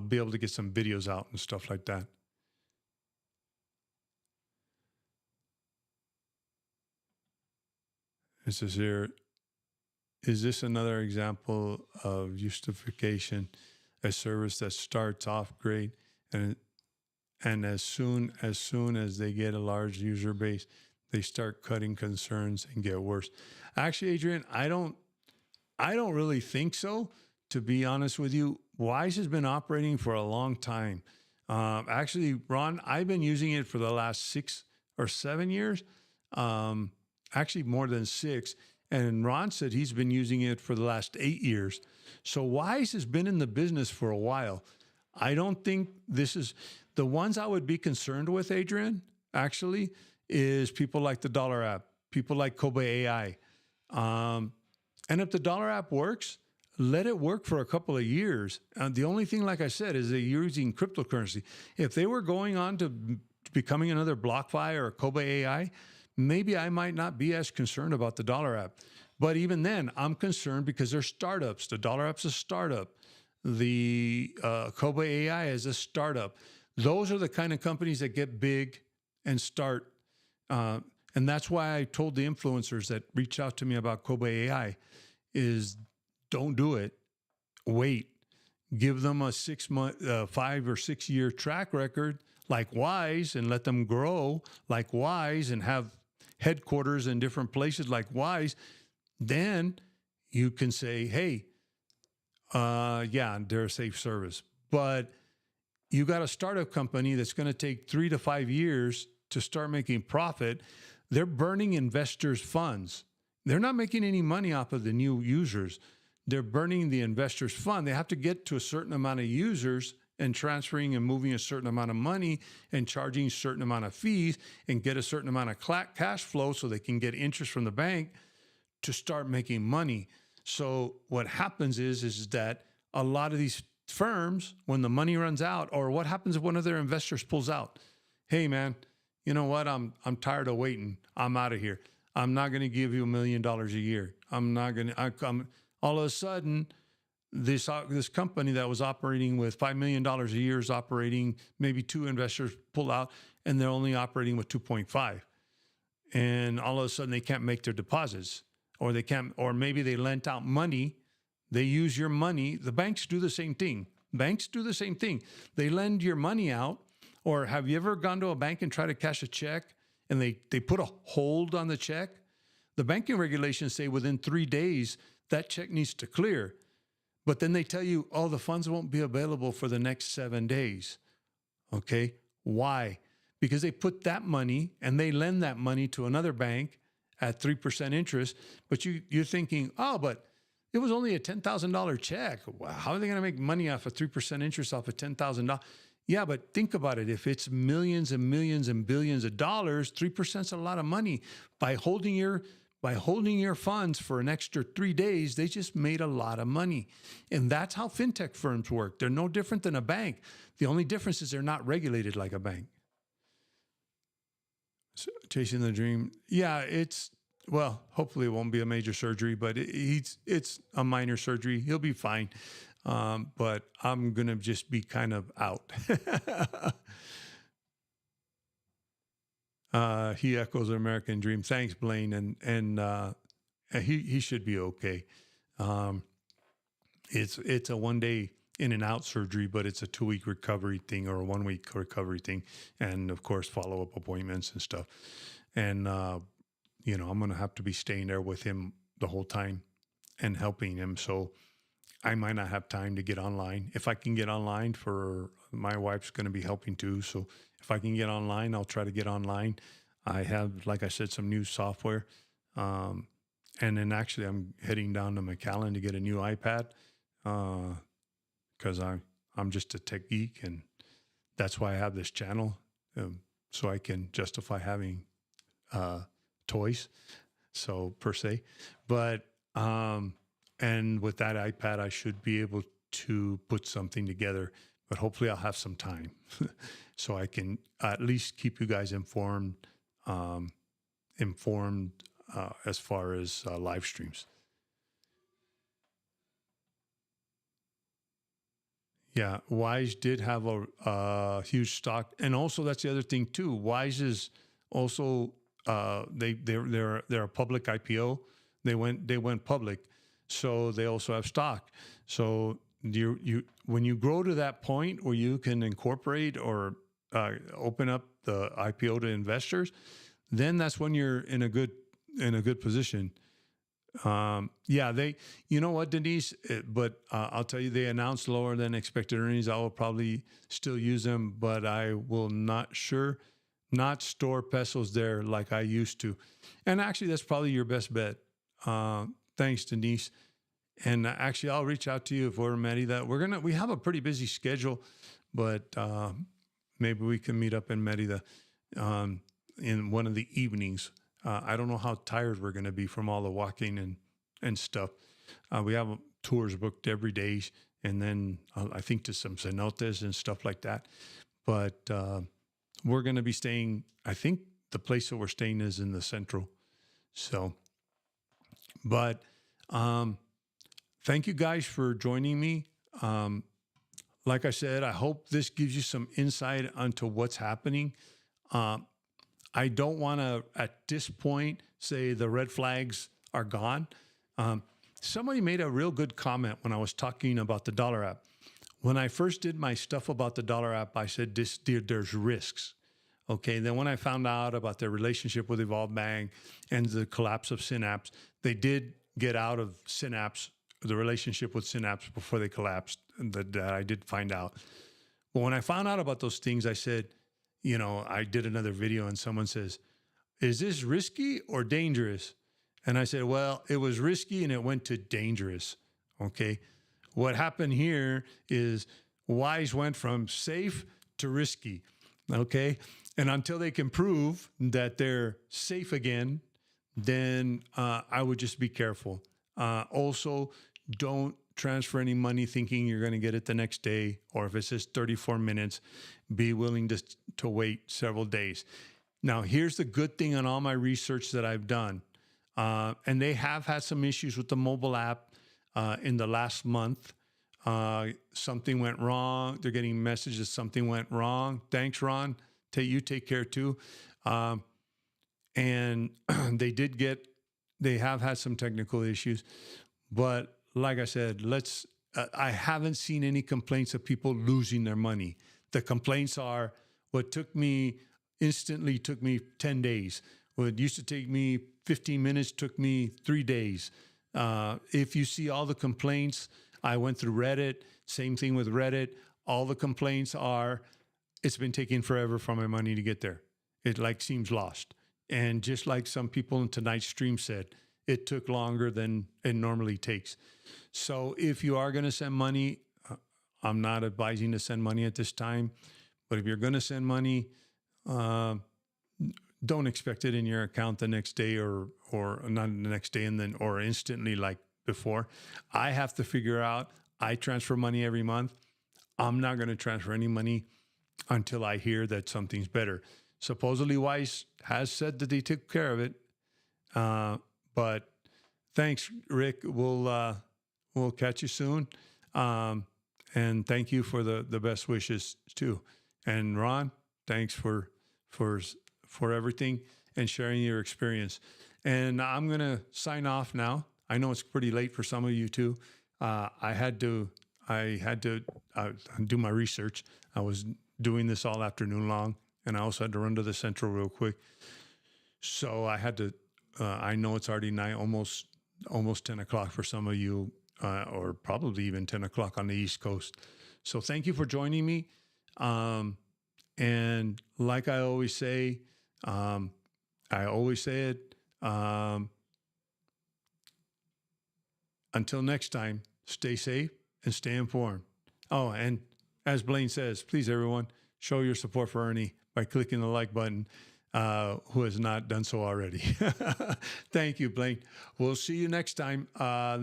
be able to get some videos out and stuff like that. It says here, is this another example of justification, a service that starts off great and as soon as they get a large user base, they start cutting concerns and get worse? Actually, Adrian, I don't really think so, to be honest with you. Wise has been operating for a long time. Actually, Ron, I've been using it for the last 6 or 7 years. Actually more than 6. And Ron said he's been using it for the last 8 years. So Wise has been in the business for a while. I don't think this is the ones I would be concerned with, Adrian, actually, is people like the Dollar app, people like Kobe AI. And if the Dollar app works, let it work for a couple of years. The only thing, like I said, is they're using cryptocurrency. If they were going on to becoming another BlockFi or Kobe AI, maybe I might not be as concerned about the Dollar app. But even then, I'm concerned because they're startups. The Dollar app's a startup. The Kobe AI is a startup. Those are the kind of companies that get big and start. And that's why I told the influencers that reach out to me about Kobe AI is don't do it. Wait. Give them a 5 or 6 year track record like Wise and let them grow like Wise and have headquarters in different places like Wise. Then you can say, hey, they're a safe service. But you got a startup company that's going to take 3 to 5 years to start making profit. They're burning investors' funds. They're not making any money off of the new users. They're burning the investors' fund. They have to get to a certain amount of users and transferring and moving a certain amount of money and charging a certain amount of fees and get a certain amount of cash flow so they can get interest from the bank to start making money. So what happens is that a lot of these firms, when the money runs out, or what happens if one of their investors pulls out? Hey, man, you know what? I'm tired of waiting. I'm out of here. I'm not going to give you $1 million a year. I'm not going to, I'm all of a sudden, this company that was operating with $5 million a year is operating, maybe two investors pull out and they're only operating with 2.5. And all of a sudden they can't make their deposits, or they can't, or maybe they lent out money. They use your money. The banks do the same thing. Banks do the same thing. They lend your money out. Or have you ever gone to a bank and tried to cash a check and they put a hold on the check? The banking regulations say within 3 days that check needs to clear. But then they tell you, oh, the funds won't be available for the next 7 days. Okay. Why? Because they put that money and they lend that money to another bank at 3% interest. But you're thinking, oh, but it was only a $10,000 check. Wow, how are they going to make money off of 3% interest off of $10,000? Yeah, but think about it. If it's millions and millions and billions of dollars, 3% is a lot of money. By holding your funds for an extra 3 days, they just made a lot of money. And that's how fintech firms work. They're no different than a bank. The only difference is they're not regulated like a bank. So, chasing the dream. Yeah, well, hopefully it won't be a major surgery, but it's a minor surgery. He'll be fine. But I'm going to just be kind of out. He echoes the American dream. Thanks, Blaine. And he should be okay. It's a 1 day in and out surgery, but it's a 2-week recovery thing or a 1 week recovery thing. And of course, follow-up appointments and stuff. And, I'm going to have to be staying there with him the whole time and helping him. So I might not have time to get online. If I can get online, for my wife's going to be helping too. So if I can get online, I'll try to get online. I have, like I said, some new software. And then actually I'm heading down to McAllen to get a new iPad because I'm just a tech geek. And that's why I have this channel, so I can justify having toys, so per se. But and with that iPad, I should be able to put something together, but hopefully I'll have some time so I can at least keep you guys informed as far as live streams. Yeah, Wise did have a huge stock, and also that's the other thing too. Wise is also they're a public IPO. They went public. So they also have stock. So you when you grow to that point where you can incorporate or open up the IPO to investors, then that's when you're in a good position. You know what, Denise? But I'll tell you, they announced lower than expected earnings. I will probably still use them, but I will not store pesos there like I used to. And actually, that's probably your best bet. Thanks, Denise. And actually, I'll reach out to you if we're in Merida. We have a pretty busy schedule, but maybe we can meet up in Merida in one of the evenings. I don't know how tired we're going to be from all the walking and stuff. We have tours booked every day, and then I think to some cenotes and stuff like that. But we're going to be staying, I think the place that we're staying is in the Central. So, but thank you guys for joining me. Like I said, I hope this gives you some insight onto what's happening. I don't want to, at this point, say the red flags are gone. Somebody made a real good comment when I was talking about the dollar app. When I first did my stuff about the dollar app, I said, there's risks. Okay, then when I found out about their relationship with Evolve Bank and the collapse of Synapse, they did get out of Synapse, the relationship with Synapse before they collapsed, that I did find out. But when I found out about those things, I said, I did another video and someone says, is this risky or dangerous? And I said, well, it was risky and it went to dangerous. Okay. What happened here is Wise went from safe to risky. Okay. And until they can prove that they're safe again, then I would just be careful. Also, don't transfer any money thinking you're going to get it the next day, or if it says 34 minutes, be willing to wait several days. Now, here's the good thing on all my research that I've done. And they have had some issues with the mobile app in the last month. Something went wrong. They're getting messages something went wrong. Thanks, Ron. You take care too. And they have had some technical issues. But like I said, I haven't seen any complaints of people losing their money. The complaints are what instantly took me 10 days. What used to take me 15 minutes took me 3 days. If you see all the complaints, I went through Reddit, same thing with Reddit. All the complaints are, it's been taking forever for my money to get there. It seems lost. And just like some people in tonight's stream said, it took longer than it normally takes. So if you are going to send money, I'm not advising to send money at this time, but if you're going to send money, don't expect it in your account the next day or not the next day or instantly like before. I have to figure out, I transfer money every month. I'm not going to transfer any money until I hear that something's better. Supposedly Weiss has said that they took care of it. But thanks, Rick. We'll catch you soon. And thank you for the best wishes too. And Ron, thanks for everything and sharing your experience. And I'm going to sign off now. I know it's pretty late for some of you too. I had to do my research. I was doing this all afternoon long, and I also had to run to the Central real quick. So I had to. I know it's already night, almost 10 o'clock for some of you, or probably even 10 o'clock on the East Coast. So thank you for joining me. And like I always say it. Until next time, stay safe and stay informed. Oh, and as Blaine says, please, everyone, show your support for Ernie by clicking the like button, who has not done so already. Thank you, Blaine. We'll see you next time.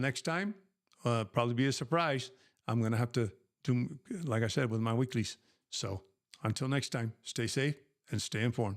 Next time, probably be a surprise. I'm going to have to do, like I said, with my weeklies. So until next time, stay safe and stay informed.